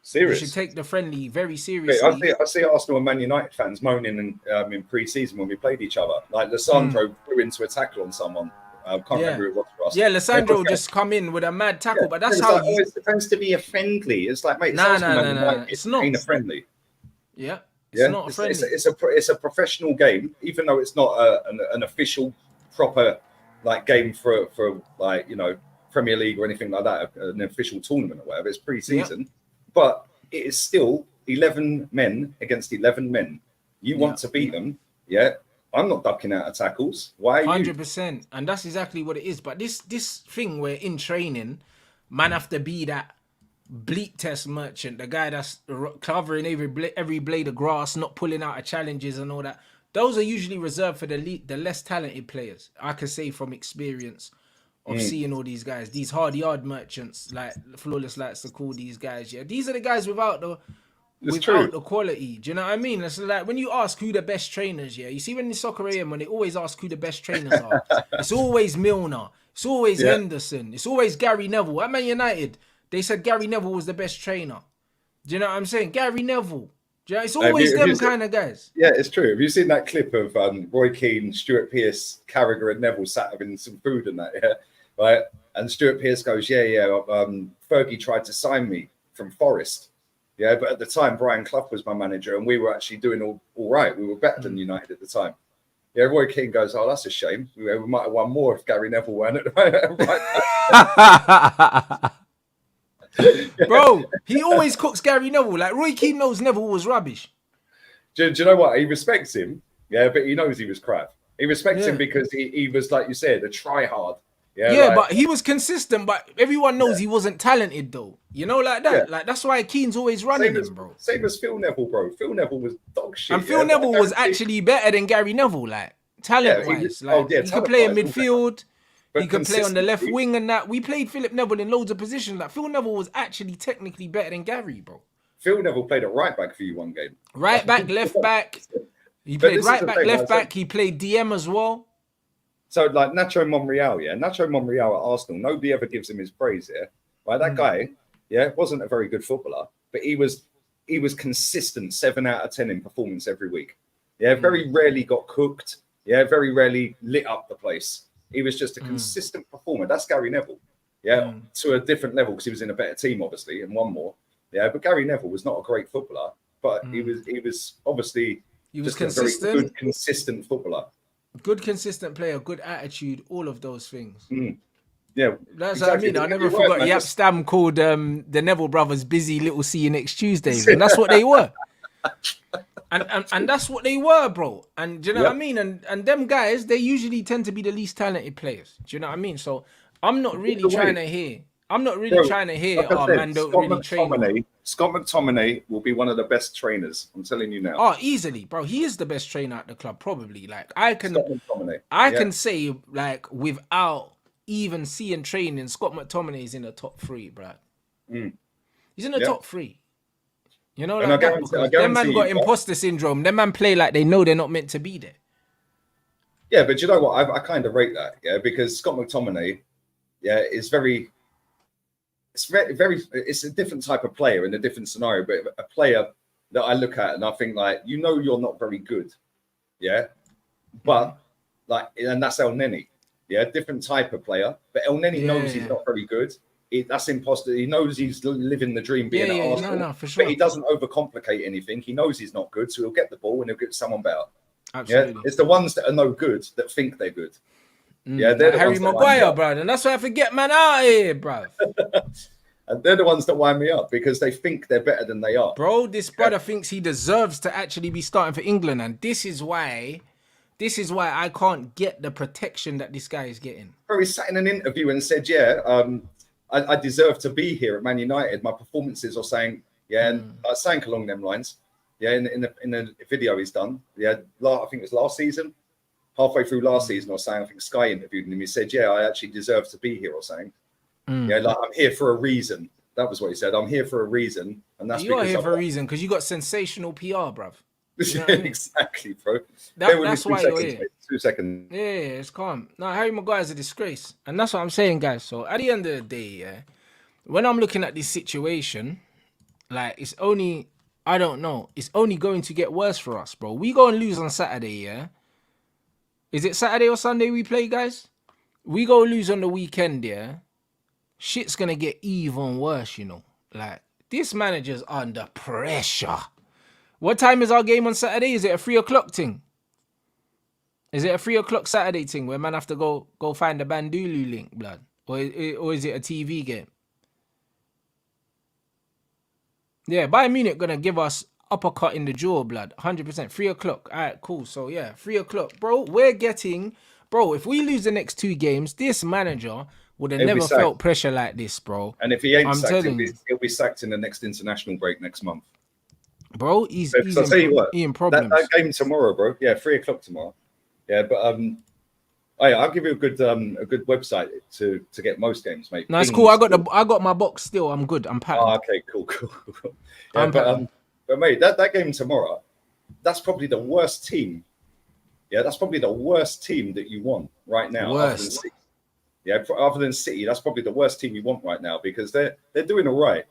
serious. You should take the friendly very seriously. I see Arsenal and Man United fans moaning in pre-season when we played each other. Like, Lissandro flew into a tackle on someone. I can't remember who it was for us. Yeah, Lissandro just come in with a mad tackle, but that's how you... It's supposed to be a friendly. It's like, mate, no. It's not. Ain't a friendly. Yeah. It's not a friendly. It's a professional game, even though it's not an official proper like game for like, you know, Premier League or anything like that, an official tournament or whatever. It's pre-season, but it is still 11 men against 11 men. You want to beat them, yeah? I'm not ducking out of tackles. Why are you? 100%, and that's exactly what it is. But this thing where in training, man have to be that bleak test merchant, the guy that's covering every blade of grass, not pulling out of challenges and all that. Those are usually reserved for the less talented players. I can say from experience of seeing all these guys, these hard yard merchants, like Flawless likes to call these guys. Yeah, these are the guys without the quality. Do you know what I mean? It's like when you ask who the best trainers, yeah, you see when in Soccer AM, when they always ask who the best trainers are, it's always Milner, it's always Henderson, it's always Gary Neville. At Man United, they said Gary Neville was the best trainer. Do you know what I'm saying? Gary Neville. Yeah, it's always them kind of guys. Yeah, it's true. Have you seen that clip of Roy Keane, Stuart Pearce, Carragher, and Neville sat having some food and that? Yeah, right. And Stuart Pearce goes, Fergie tried to sign me from Forest. Yeah, but at the time, Brian Clough was my manager, and we were actually doing all right. We were better than United at the time. Yeah, Roy Keane goes, "Oh, that's a shame. We might have won more if Gary Neville weren't at the right." Bro, he always cooks Gary Neville. Like Roy Keane knows Neville was rubbish. Do you know what? He respects him, yeah, but he knows he was crap. He respects him because he was, like you said, a try-hard. Yeah, but he was consistent. But everyone knows he wasn't talented, though. You know, like that. Like that's why Keane's always running him, bro. Same as Phil Neville, bro. Phil Neville was dog shit. And Phil Neville was actually better than Gary Neville, like talent-wise. He could play in midfield. He could play on the left wing and that. We played Philip Neville in loads of positions. Like Phil Neville was actually technically better than Gary, bro. Phil Neville played at right back for you one game. Right back, left back. He played right back, left back. He played DM as well. So, like, Nacho Monreal, Nacho Monreal at Arsenal, nobody ever gives him his praise, Right, that guy, wasn't a very good footballer, but he was consistent 7 out of 10 in performance every week. Very rarely got cooked. Very rarely lit up the place. He was just a consistent performer. That's Gary Neville. To a different level because he was in a better team, obviously, and won more. But Gary Neville was not a great footballer, but he was obviously consistent. A very good, consistent footballer. Good, consistent player, good attitude, all of those things. Yeah, that's exactly. What I mean. I never forgot Yap Stam called the Neville brothers busy little see you next Tuesdays, and that's what they were. And that's what they were, bro. And do you know what I mean? And them guys, they usually tend to be the least talented players. Do you know what I mean? So I'm not really trying to hear. Like man don't really train. Scott McTominay will be one of the best trainers. I'm telling you now. Oh, easily, bro. He is the best trainer at the club, probably. Like I can say, like, without even seeing training, Scott McTominay is in the top 3, bro. He's in the top 3. You know, like that, because them man got imposter syndrome. Them man play like they know they're not meant to be there. Yeah, but you know what? I kind of rate that, because Scott McTominay, is very. It's very. It's a different type of player in a different scenario, but a player that I look at and I think like, you're not very good, but like, and that's El Neni, different type of player. But El Neni knows he's not very good. That's imposter. He knows he's living the dream being at Arsenal. No, for sure. But he doesn't overcomplicate anything. He knows he's not good, so he'll get the ball and he'll get someone better. Absolutely. It's the ones that are no good that think they're good. They're the Harry Maguire, bro. And that's why I forget man out here, bro. And they're the ones that wind me up because they think they're better than they are. Bro, this brother thinks he deserves to actually be starting for England, and this is why I can't get the protection that this guy is getting. Bro, he sat in an interview and said, I deserve to be here at Man United. My performances are saying, and saying along them lines. In the video he's done. I think it was last season. Halfway through last season or saying, I think Sky interviewed him. He said, I actually deserve to be here or saying. Like I'm here for a reason. That was what he said. I'm here for a reason. And that's you're here for a reason because you got sensational PR, bruv. You know exactly, bro. That's why you're here. 2 seconds. Yeah, it's calm. No, Harry Maguire's a disgrace. And that's what I'm saying, guys. So at the end of the day, when I'm looking at this situation, like it's only going to get worse for us, bro. We go and lose on Saturday, Is it Saturday or Sunday we play, guys? We go lose on the weekend, shit's gonna get even worse, Like, this manager's under pressure. What time is our game on Saturday? Is it a 3 o'clock thing? Is it a 3 o'clock Saturday thing where man have to go find the Bandulu link, blood? Or is it a TV game? Yeah, Bayern Munich gonna give us uppercut in the jaw, blood. 100%. 3 o'clock. All right, cool. So, 3 o'clock. Bro, if we lose the next 2 games, this manager would have never felt pressure like this, bro. And if he ain't sacked, he'll be sacked in the next international break next month. Bro, he's I'll tell you what, in problems. That game tomorrow, bro. 3 o'clock tomorrow. But I'll give you a good website to get most games, mate. No, it's cool. I got my box still. I'm good. I'm packed. Oh, okay, cool. But mate, that game tomorrow, that's probably the worst team. That's probably the worst team that you want right now. Worst. Other than City, that's probably the worst team you want right now because they're doing all right.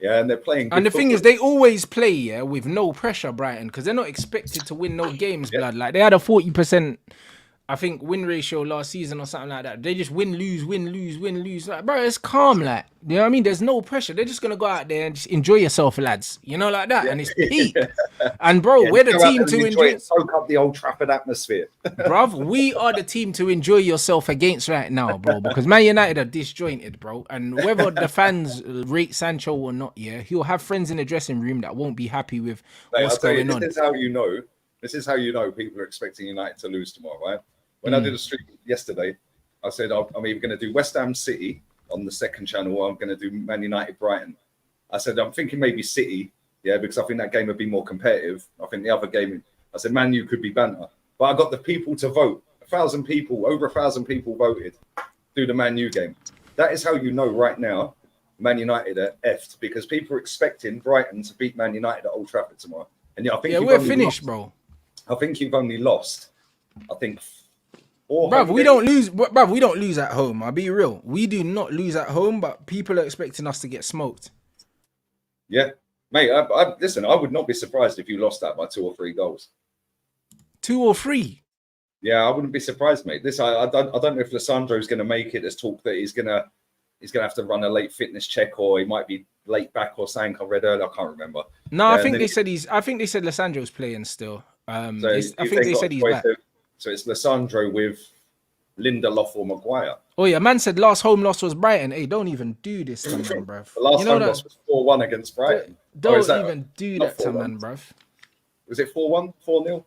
And they're playing. And the thing is, they always play with no pressure, Brighton, because they're not expected to win no games, blood. Like they had a 40%, I think, win ratio last season or something like that. They just win, lose. Like, bro, it's calm, like, you know what I mean? There's no pressure. They're just gonna go out there and just enjoy yourself, lads. You know, like that. And it's peak. And bro, Yeah, we're the go out team there to and enjoy enjoy. it, soak up the Old Trafford atmosphere. Bruv, we are the team to enjoy yourself against right now, bro. Because Man United are disjointed, bro. And whether the fans rate Sancho or not, yeah, he'll have friends in the dressing room that won't be happy with Mate, I'll what's tell you, going on. this is how you know. This is how you know people are expecting United to lose tomorrow, right? When I did a stream yesterday, I said I'm either going to do West Ham City on the second channel or I'm going to do Man United Brighton. I said I'm thinking maybe City, yeah, because I think that game would be more competitive. I think the other game, I said Man U could be banter, but I got the people to vote. 1,000 people, over 1,000 people voted through the Man U game. That is how you know right now Man United are effed, because people are expecting Brighton to beat Man United at Old Trafford tomorrow. And yeah, I think We're finished, bro. I think you've only lost, I think, four Bruv, home we games. don't lose. Bruv, we don't lose at home. I'll be real. We do not lose at home, but people are expecting us to get smoked. Yeah, mate. Listen, I would not be surprised if you lost that by 2 or 3 goals. 2 or 3. Yeah, I wouldn't be surprised, mate. I don't know if Lissandro's going to make it. There's talk that he's gonna have to run a late fitness check, or he might be late back or something. I read earlier. I can't remember. No, I think they said Lissandro's playing still. I think they said he's back. So it's Lissandro with Lindelof or Maguire. Oh yeah, man said last home loss was Brighton. Hey, don't even do this to man, bruv. The last home loss was 4-1 against Brighton. Don't even do that to man, bruv. Was it 4-1, 4-0?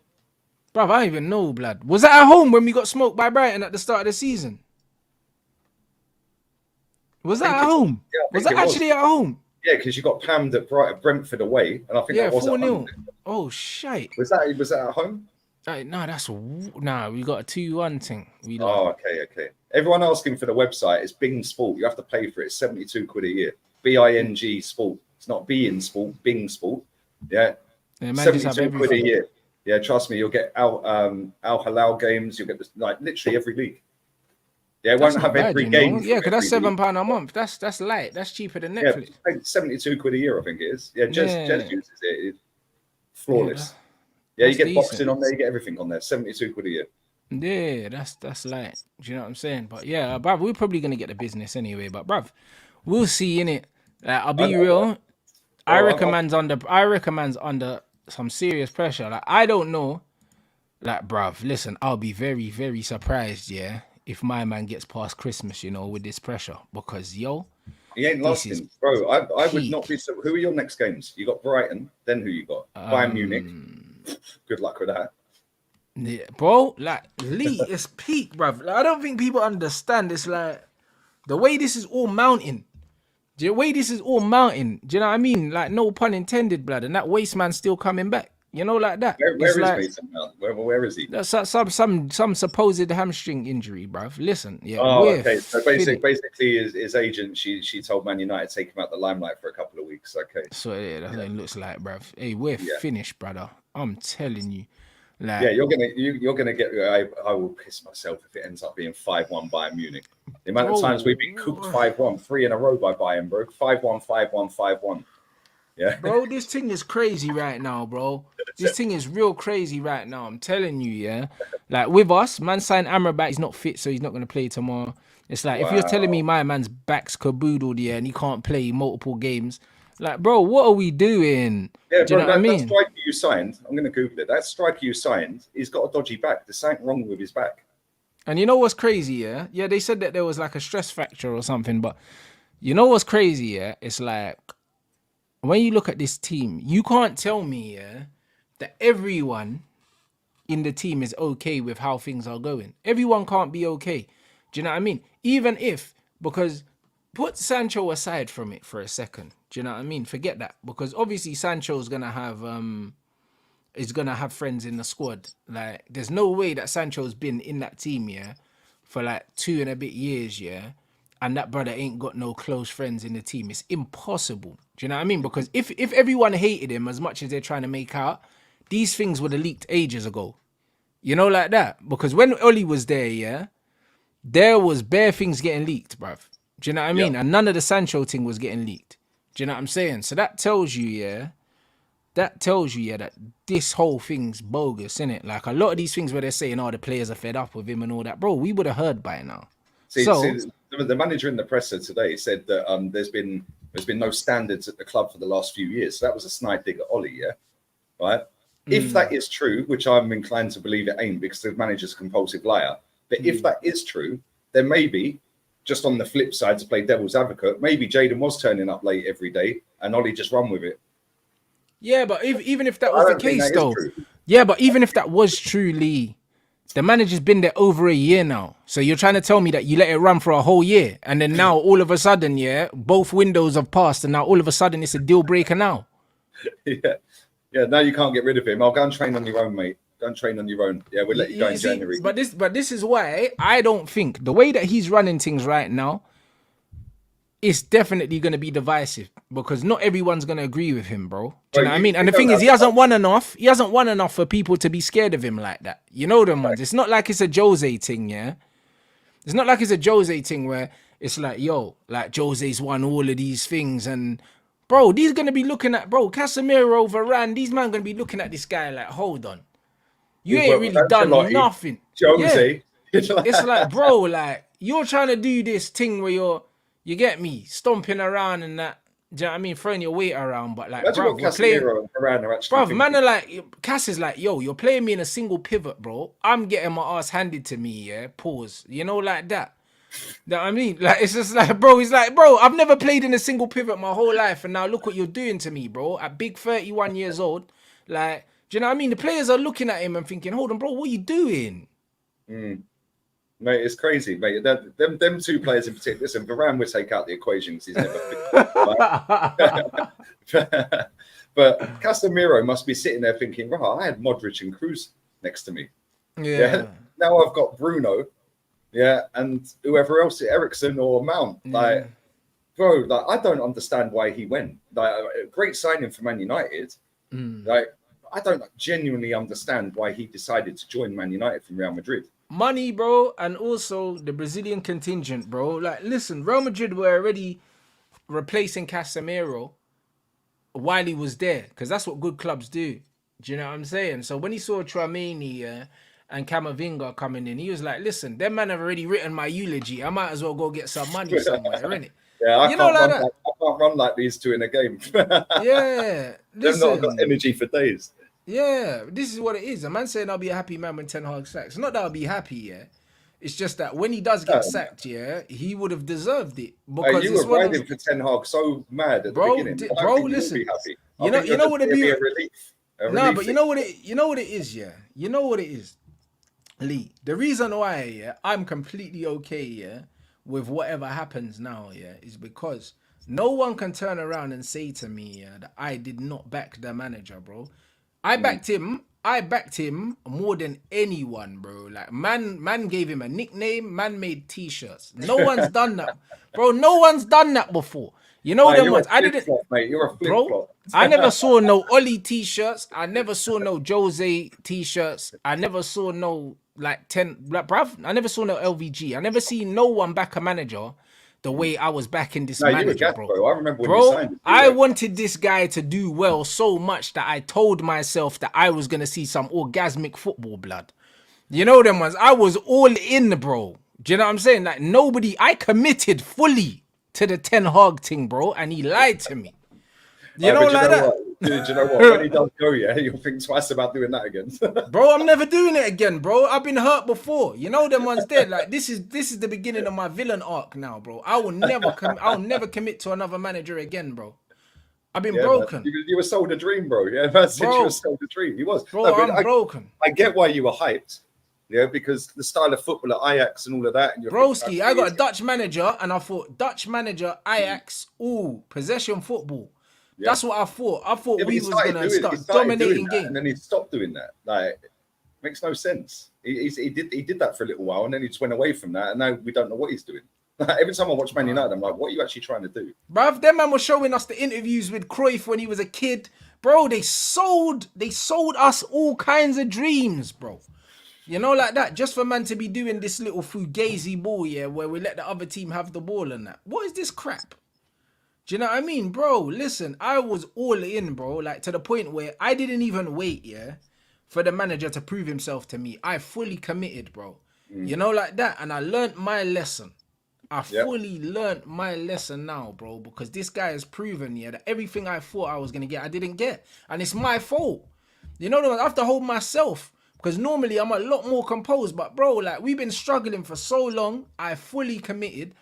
Bruv, I don't even know, blood. Was that at home when we got smoked by Brighton at the start of the season? Was that at home? Yeah, was that actually at home? Yeah, because you got pammed at Brentford away, and I think that was 4-0. Oh shite. Was that at home? No, we got a 2-1 thing. Okay. Everyone asking for the website is Bing Sport. You have to pay for it. It's 72 quid a year. BING Sport. It's not B in Sport. Bing Sport. Yeah. 72 quid a year. Yeah, trust me. You'll get Al Halal games. You'll get this, like literally every league. Yeah, it won't have every game. Yeah, because that's £7 a month. That's light. That's cheaper than Netflix. Yeah, 72 quid a year, I think it is. Yeah, Jez uses it. It's flawless. Yeah, you get decent. Boxing on there, you get everything on there. 72 quid a year. Yeah, that's light. Do you know what I'm saying? But yeah, bruv, we're probably gonna get the business anyway. But bruv, we'll see in it. I'll be real. I reckon man's under some serious pressure. Like I don't know. Like bruv, listen, I'll be very, very surprised. Yeah, if my man gets past Christmas, with this pressure, because he ain't lasting, bro. I would not be. So, who are your next games? You got Brighton, then who you got? Bayern Munich. Good luck with that. Yeah, bro. Like Lee, it's peak, bruv. Like, I don't think people understand. It's like the way this is all mounting. Do you know what I mean? Like no pun intended, blood. And that waste man's still coming back. Like that. Where is Mason Mount? Where is he? That's some supposed hamstring injury, bruv. Listen, yeah. Oh, okay. So basically, his agent, she told Man United to take him out the limelight for a couple of weeks. Okay. So yeah, that's what it looks like, bruv. Hey, we're finished, brother. I'm telling you. Like, yeah, you're gonna get. I will piss myself if it ends up being 5-1 Bayern Munich. The amount of times we've been cooked 5-1, 3 in a row by Bayern, bro. 5-1, 5-1, 5-1. Yeah, bro, this thing is crazy right now, bro. This thing is real crazy right now. I'm telling you, yeah. Like with us, man signed Amrabat. He's not fit, so he's not gonna play tomorrow. It's like if you're telling me my man's back's caboodled, yeah, and he can't play multiple games. Like, bro, what are we doing? Yeah, do you know what I mean? That striker you signed, I'm going to Google it. That striker you signed, he's got a dodgy back. There's something wrong with his back. And you know what's crazy, yeah? Yeah, they said that there was like a stress fracture or something, but you know what's crazy, yeah? It's like, when you look at this team, you can't tell me, yeah, that everyone in the team is okay with how things are going. Everyone can't be okay. Do you know what I mean? Even if, because put Sancho aside from it for a second. Do you know what I mean? Forget that, because obviously Sancho's gonna have friends in the squad. Like, there's no way that Sancho's been in that team, yeah, for like 2 and a bit years, yeah, and that brother ain't got no close friends in the team. It's impossible. Do you know what I mean? Because if everyone hated him as much as they're trying to make out, these things would have leaked ages ago. Like that. Because when Oli was there, yeah, there was bare things getting leaked, bruv. Do you know what I mean? And none of the Sancho thing was getting leaked. Do you know what I'm saying? So that tells you, yeah, that this whole thing's bogus, innit? Like a lot of these things where they're saying, the players are fed up with him and all that, bro, we would have heard by now. See, the manager in the presser today said that there's been no standards at the club for the last few years. So that was a snide dig at Ollie, yeah? right? If that is true, which I'm inclined to believe it ain't because the manager's a compulsive liar, but if that is true, then maybe, just on the flip side to play devil's advocate, maybe Jaden was turning up late every day and Ollie just run with it. Yeah, but even if that I was the don't think case, that is though, true. yeah, but even if that was true, Lee, the manager's been there over a year now. So you're trying to tell me that you let it run for a whole year, and then now all of a sudden, yeah, both windows have passed, and now all of a sudden it's a deal breaker now. Yeah. Now you can't get rid of him. I'll go and train on your own, mate. Go and train on your own. Yeah, we'll let you go in January. But this is why I don't think the way that he's running things right now, it's definitely going to be divisive because not everyone's going to agree with him, bro. Do you know what I mean? And the thing is, he hasn't won enough. He hasn't won enough for people to be scared of him like that. You know them ones. It's not like it's a Jose thing, yeah? It's not like it's a Jose thing where it's like, yo, like Jose's won all of these things and, bro, these going to be looking at, bro, Casemiro, Varane, these men going to be looking at this guy like, hold on. You ain't really done nothing. Jose. Yeah. It's like, bro, like, you're trying to do this thing where you get me, stomping around and that. Do you know what I mean? Throwing your weight around, but like, bro, we're playing. Bro, man are like, Cass is like, yo, you're playing me in a single pivot, bro. I'm getting my ass handed to me, yeah. Pause. You know, like that. You know what I mean? Like, it's just like, bro, he's like, bro, I've never played in a single pivot my whole life, and now look what you're doing to me, bro. At big 31 years old, like, do you know what I mean? The players are looking at him and thinking, hold on, bro, what are you doing? Mate, it's crazy, mate. Them two players in particular. Listen, Varane would take out the equation because he's never fit. But Casemiro must be sitting there thinking, right, I had Modric and Cruz next to me. Yeah. Now I've got Bruno, yeah, and whoever else, Ericsson or Mount. Like, bro, like I don't understand why he went. Like, a great signing for Man United. Like, I don't genuinely understand why he decided to join Man United from Real Madrid. Money, bro, and also the Brazilian contingent, bro. Like, listen, Real Madrid were already replacing Casemiro while he was there, because that's what good clubs do. Do you know what I'm saying? So when he saw Tchouaméni and Camavinga coming in, he was like, listen, them man have already written my eulogy. I might as well go get some money somewhere, innit? Yeah, I can't run like these two in a game. Yeah. Listen, I've not got energy for days. Yeah, this is what it is. A man saying I'll be a happy man when Ten Hag sacks. Not that I'll be happy, yeah. It's just that when he does get sacked, yeah, he would have deserved it. Because you were riding for Ten Hag so mad at the beginning. Bro, listen. You know what it be? No, but you know what it is, yeah. You know what it is, Lee. The reason why, yeah, I'm completely okay, yeah, with whatever happens now, yeah, is because no one can turn around and say to me, yeah, that I did not back the manager, bro. I backed him more than anyone, bro. Like, man gave him a nickname, man made t-shirts. No one's done that. Bro, no one's done that before. You know them ones. I didn't, mate. You're a flip-flop. I never saw no Ollie t-shirts. I never saw no Jose t-shirts. I never saw no bruv. I never saw no LVG. I never seen no one back a manager the way I was backing this manager, bro. I remember when you signed it. I wanted this guy to do well so much that I told myself that I was going to see some orgasmic football blood. You know them ones? I was all in, bro. Do you know what I'm saying? Like, I committed fully to the Ten Hag thing, bro, and he lied to me. You know, like that. Dude, you know what? When he does go, yeah, you'll think twice about doing that again. Bro, I'm never doing it again, bro. I've been hurt before. You know them ones dead. Like, this is the beginning of my villain arc now, bro. I'll never commit to another manager again, bro. I've been broken. You were sold a dream, bro. Yeah, man, you were sold a dream. He was. Bro, I'm broken. I get why you were hyped. Yeah, because the style of football at Ajax and all of that. And broski, I got a Dutch manager, and I thought Dutch manager, Ajax, possession football. Yeah. That's what I thought. I thought we was gonna start dominating games, and then he stopped doing that. Like, makes no sense. He did that for a little while, and then he just went away from that, and now we don't know what he's doing. Every time I watch Man United, I'm like, what are you actually trying to do? Bruv, them man was showing us the interviews with Cruyff when he was a kid. Bro, they sold us all kinds of dreams, bro. You know, like that, just for man to be doing this little fugazi ball, yeah, where we let the other team have the ball and that. What is this crap? Do you know what I mean? Bro, listen, I was all in, bro, like to the point where I didn't even wait, yeah, for the manager to prove himself to me. I fully committed, bro. You know, like that. And I learned my lesson. I fully learned my lesson now, bro, because this guy has proven, yeah, that everything I thought I was going to get, I didn't get. And it's my fault. You know what I mean? I have to hold myself because normally I'm a lot more composed. But bro, like we've been struggling for so long. I fully committed,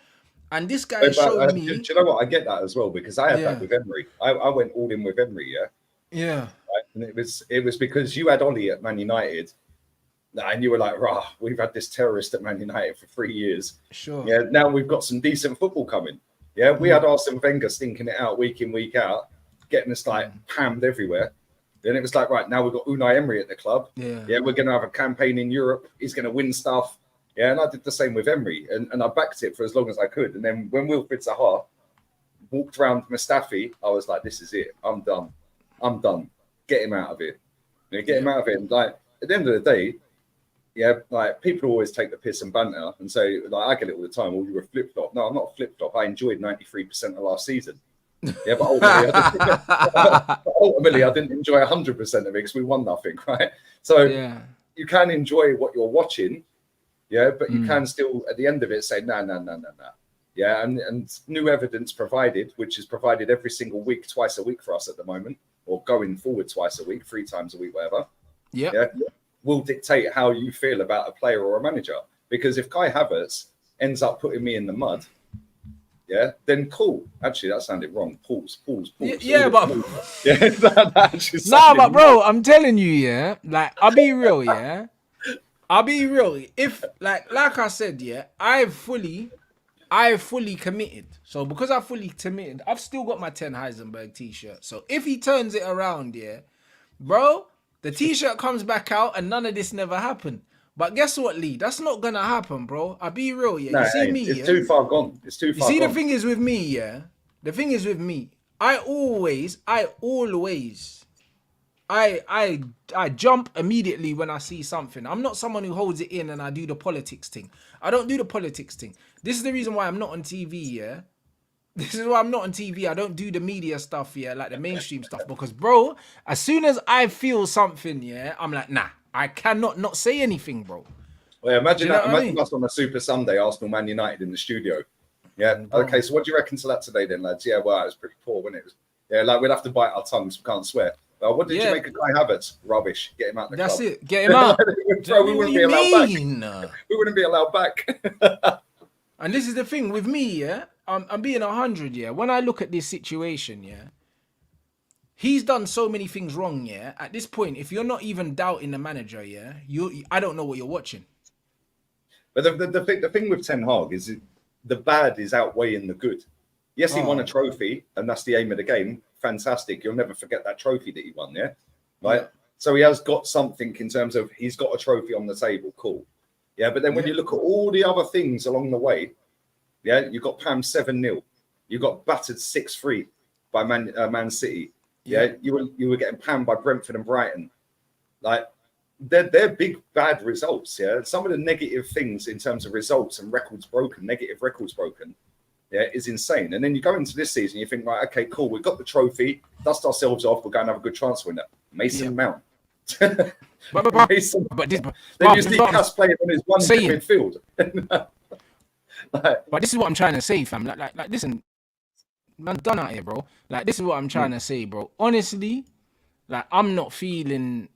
and this guy showed Do me. you know what? I get that as well because I had that Yeah, with Emery. I went all in with Emery, yeah. yeah, Right? And it was because you had Ollie at Man United, and you were like, "Rah, we've had this terrorist at Man United for 3 years. sure. Yeah, now we've got some decent football coming. Yeah, we had Arsene Wenger stinking it out week in, week out, getting us like pammed everywhere. Then it was like, right, now we've got Unai Emery at the club. Yeah, Yeah, we're going to have a campaign in Europe. He's going to win stuff. Yeah, and I did the same with Emery, and I backed it for as long as I could. And then when Wilfried Zaha walked around Mustafi, I was like, this is it. I'm done. I'm done. Get him out of it. You know, get him out of it. And like at the end of the day, yeah, like people always take the piss and banter and say, like I get it all the time. Well, you were flip flop. No, I'm not flip flop. I enjoyed 93% of last season. Yeah, but ultimately, I didn't enjoy 100% of it because we won nothing, right? So yeah, you can enjoy what you're watching, yeah, but you can still at the end of it say, no. Yeah, and new evidence provided, which is provided every single week, twice a week for us at the moment, or going forward twice a week, 3 times a week, whatever. yep. Yeah, will dictate how you feel about a player or a manager. Because if Kai Havertz ends up putting me in the mud, yeah, then cool. Actually, that sounded wrong. Pause. Yeah, but yeah, that actually nah, but bro, wrong. I'm telling you, yeah, like I'll be real, yeah. I'll be real. If like I said, yeah, I've fully committed. So because I fully committed, I've still got my Ten Heisenberg t-shirt. So if he turns it around, yeah, bro, the t-shirt comes back out and none of this never happened. But guess what, Lee? That's not gonna happen, bro. I'll be real, yeah. No, You see me, it's yeah? too far gone. It's too You far see, gone. the thing is with me, yeah. The thing is with me, I always I jump immediately when I see something. I'm not someone who holds it in and I do the politics thing. I don't do the politics thing. This is the reason why I'm not on TV, yeah. This is why I'm not on TV. I don't do the media stuff, yeah, like the mainstream stuff. Because, bro, as soon as I feel something, yeah, I'm like, nah, I cannot not say anything, bro. Well, imagine Do you know that. what I Imagine mean? us on a Super Sunday, Arsenal Man United in the studio. Yeah. Bro. Okay. So what do you reckon to that today, then, lads? Yeah. Well, it was pretty poor, wasn't it? Yeah. Like we'd have to bite our tongues. We can't swear. What did you make of Kai Havertz? Rubbish. Get him out of the That's club. it. Get him out. Bro, we wouldn't be allowed back. We wouldn't be allowed back. And this is the thing with me, yeah. I'm being 100, yeah. When I look at this situation, yeah, he's done so many things wrong, yeah. At this point, if you're not even doubting the manager, yeah, I don't know what you're watching. But the thing with Ten Hag is the bad is outweighing the good. Yes, he won a trophy, and that's the aim of the game. Fantastic. You'll never forget that trophy that he won, yeah? Right? Yeah. So he has got something in terms of he's got a trophy on the table. Cool. Yeah, but then when you look at all the other things along the way, yeah, you got Pam 7-0. You got battered 6-3 by Man City. Yeah, you were getting pammed by Brentford and Brighton. Like, they're big bad results. Yeah, some of the negative things in terms of results and negative records broken, yeah, is insane. And then you go into this season, you think, right, okay, cool, we've got the trophy, dust ourselves off, we're going to have a good transfer winner. Mason Mount. Then you see Cass playing on his one midfield. But this is what I'm trying to say, fam. Like, listen, man, done out here, bro. Like, this is what I'm trying to say, bro. Honestly, like, I'm not feeling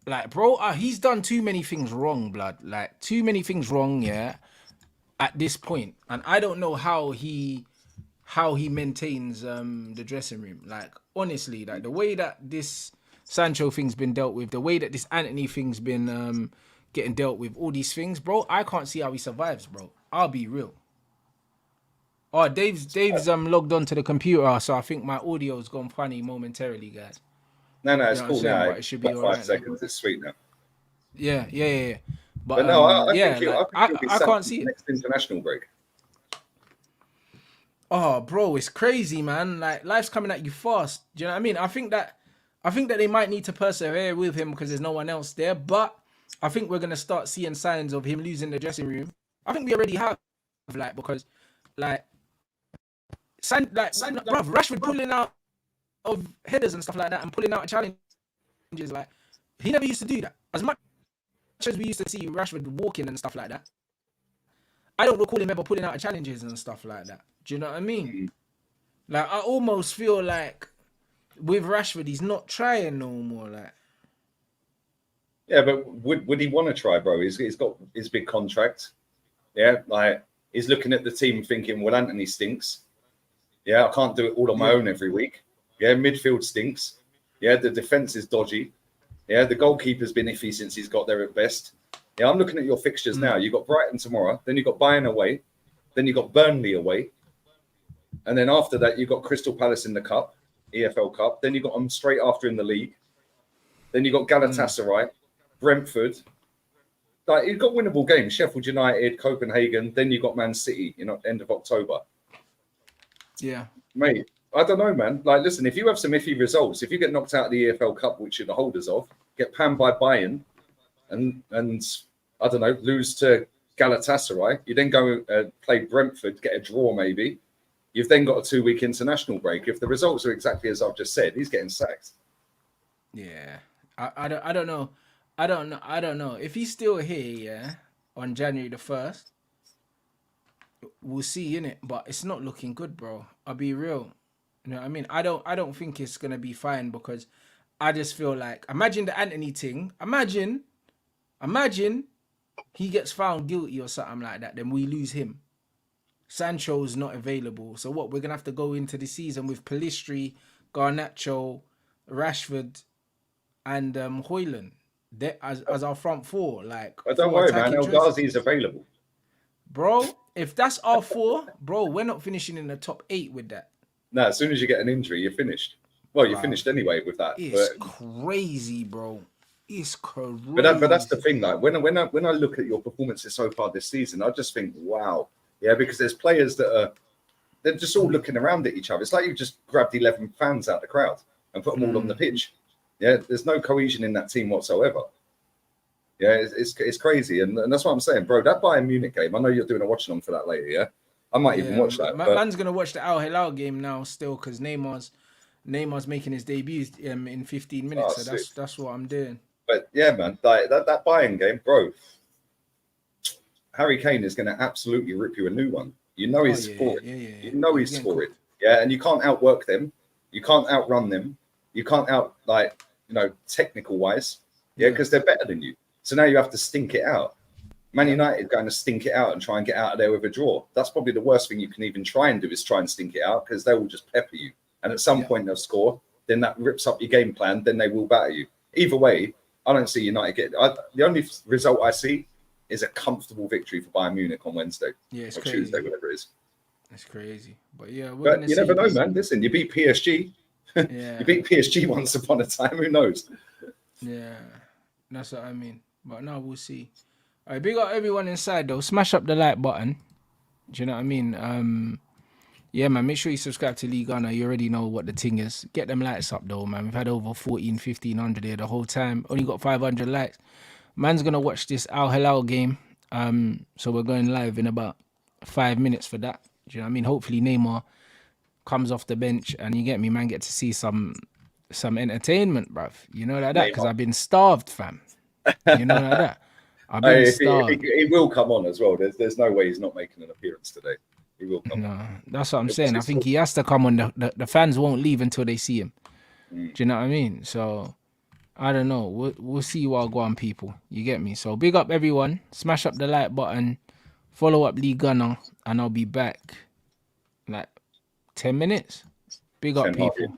like, bro. He's done too many things wrong, blood. Like, too many things wrong, yeah. At this point, and I don't know how he maintains the dressing room. Like, honestly, like the way that this Sancho thing's been dealt with, the way that this Anthony thing's been getting dealt with, all these things, bro. I can't see how he survives, bro. I'll be real. Oh, Dave's logged onto the computer, so I think my audio's gone funny momentarily, guys. No, it's cool now. It should be all 5 right. seconds. It's sweet now. Yeah. But no, I think I can't see it. Next international break. Oh, bro, it's crazy, man. Like, life's coming at you fast. Do you know what I mean? I think that they might need to persevere with him because there's no one else there. But I think we're gonna start seeing signs of him losing the dressing room. I think we already have, like, because, like, bruv, Rashford pulling out of headers and stuff like that and pulling out challenges, like, he never used to do that. As much as we used to see Rashford walking and stuff like that, I don't recall him ever pulling out challenges and stuff like that. Do you know what I mean? Like, I almost feel like with Rashford, he's not trying no more. Like, Yeah, but would he want to try, bro? He's got his big contract. Yeah, like he's looking at the team thinking, well, Anthony stinks. Yeah, I can't do it all on my own every week. Yeah, midfield stinks. Yeah, the defense is dodgy. Yeah, the goalkeeper's been iffy since he's got there at best. Yeah, I'm looking at your fixtures now. You've got Brighton tomorrow, then you've got Bayern away, then you've got Burnley away, and then after that you've got Crystal Palace in the Cup, EFL Cup. Then you've got them straight after in the league. Then you've got Galatasaray, Brentford. Like you've got winnable games: Sheffield United, Copenhagen. Then you've got Man City, end of October. Yeah, mate. I don't know, man. Like, listen, if you have some iffy results, if you get knocked out of the EFL Cup, which you're the holders of, get panned by Bayern, and I don't know, lose to Galatasaray, you then go play Brentford, get a draw maybe. You've then got a 2-week international break. If the results are exactly as I've just said, he's getting sacked. Yeah, I don't know. I don't know if he's still here. Yeah, on January the 1st, we'll see, innit? But it's not looking good, bro. I'll be real. You know what I mean? I don't think it's gonna be fine because I just feel like imagine the Anthony thing. Imagine he gets found guilty or something like that, then we lose him. Sancho's not available. So what? We're gonna have to go into the season with Pellistri, Garnacho, Rashford, and Højlund as our front four. Like, but don't worry, man. El Ghazi's available, bro. If that's our four, bro, we're not finishing in the top 8 with that. No, as soon as you get an injury, you're finished. Well, you're finished anyway with that. It's crazy, bro. It's crazy. But that's the thing. Like when I look at your performances so far this season, I just think, wow, yeah, because there's players that they're just all looking around at each other. It's like you've just grabbed 11 fans out of the crowd and put them all on the pitch. Yeah, there's no cohesion in that team whatsoever. Yeah, it's crazy, and that's what I'm saying, bro. That Bayern Munich game, I know you're doing a watch along for that later. Yeah, I might even watch that. Man's gonna watch the Al Hilal game now still because Neymar's making his debut in 15 minutes. So that's what I'm doing. But yeah, man, that Bayern game, bro. Harry Kane is going to absolutely rip you a new one. You know he's for it. You know he's for it. Yeah, and you can't outwork them. You can't outrun them. You can't technical wise. Yeah, because they're better than you. So now you have to stink it out. Man United going to stink it out and try and get out of there with a draw. That's probably the worst thing you can even try and do is try and stink it out because they will just pepper you. And at some point they'll score. Then that rips up your game plan. Then they will batter you. Either way, I don't see United get. The only result I see is a comfortable victory for Bayern Munich on Wednesday. Yeah, it's or crazy. Tuesday, whatever it is. It's crazy. But yeah, but you never know, man. Listen, you beat PSG. Yeah. You beat PSG once upon a time. Who knows? Yeah, that's what I mean. But now we'll see. All right, big up everyone inside though. Smash up the like button. Do you know what I mean? Yeah, man, make sure you subscribe to League Gunner. You already know what the thing is. Get them likes up though, man. We've had over 1,500 here the whole time. Only got 500 likes. Man's gonna watch this Al Hilal game. So we're going live in about 5 minutes for that. Do you know what I mean? Hopefully Neymar comes off the bench and you get me, man, get to see some entertainment, bruv. You know like that? Because I've been starved, fam. You know like that? I've been starved. He will come on as well. There's no way he's not making an appearance today. He will come on. That's what I'm saying. I think he has to come on. The fans won't leave until they see him. Do you know what I mean? So, I don't know. We'll see what go on, people. You get me? So, big up everyone. Smash up the like button. Follow up League Gunner. And I'll be back like 10 minutes. Big up, people.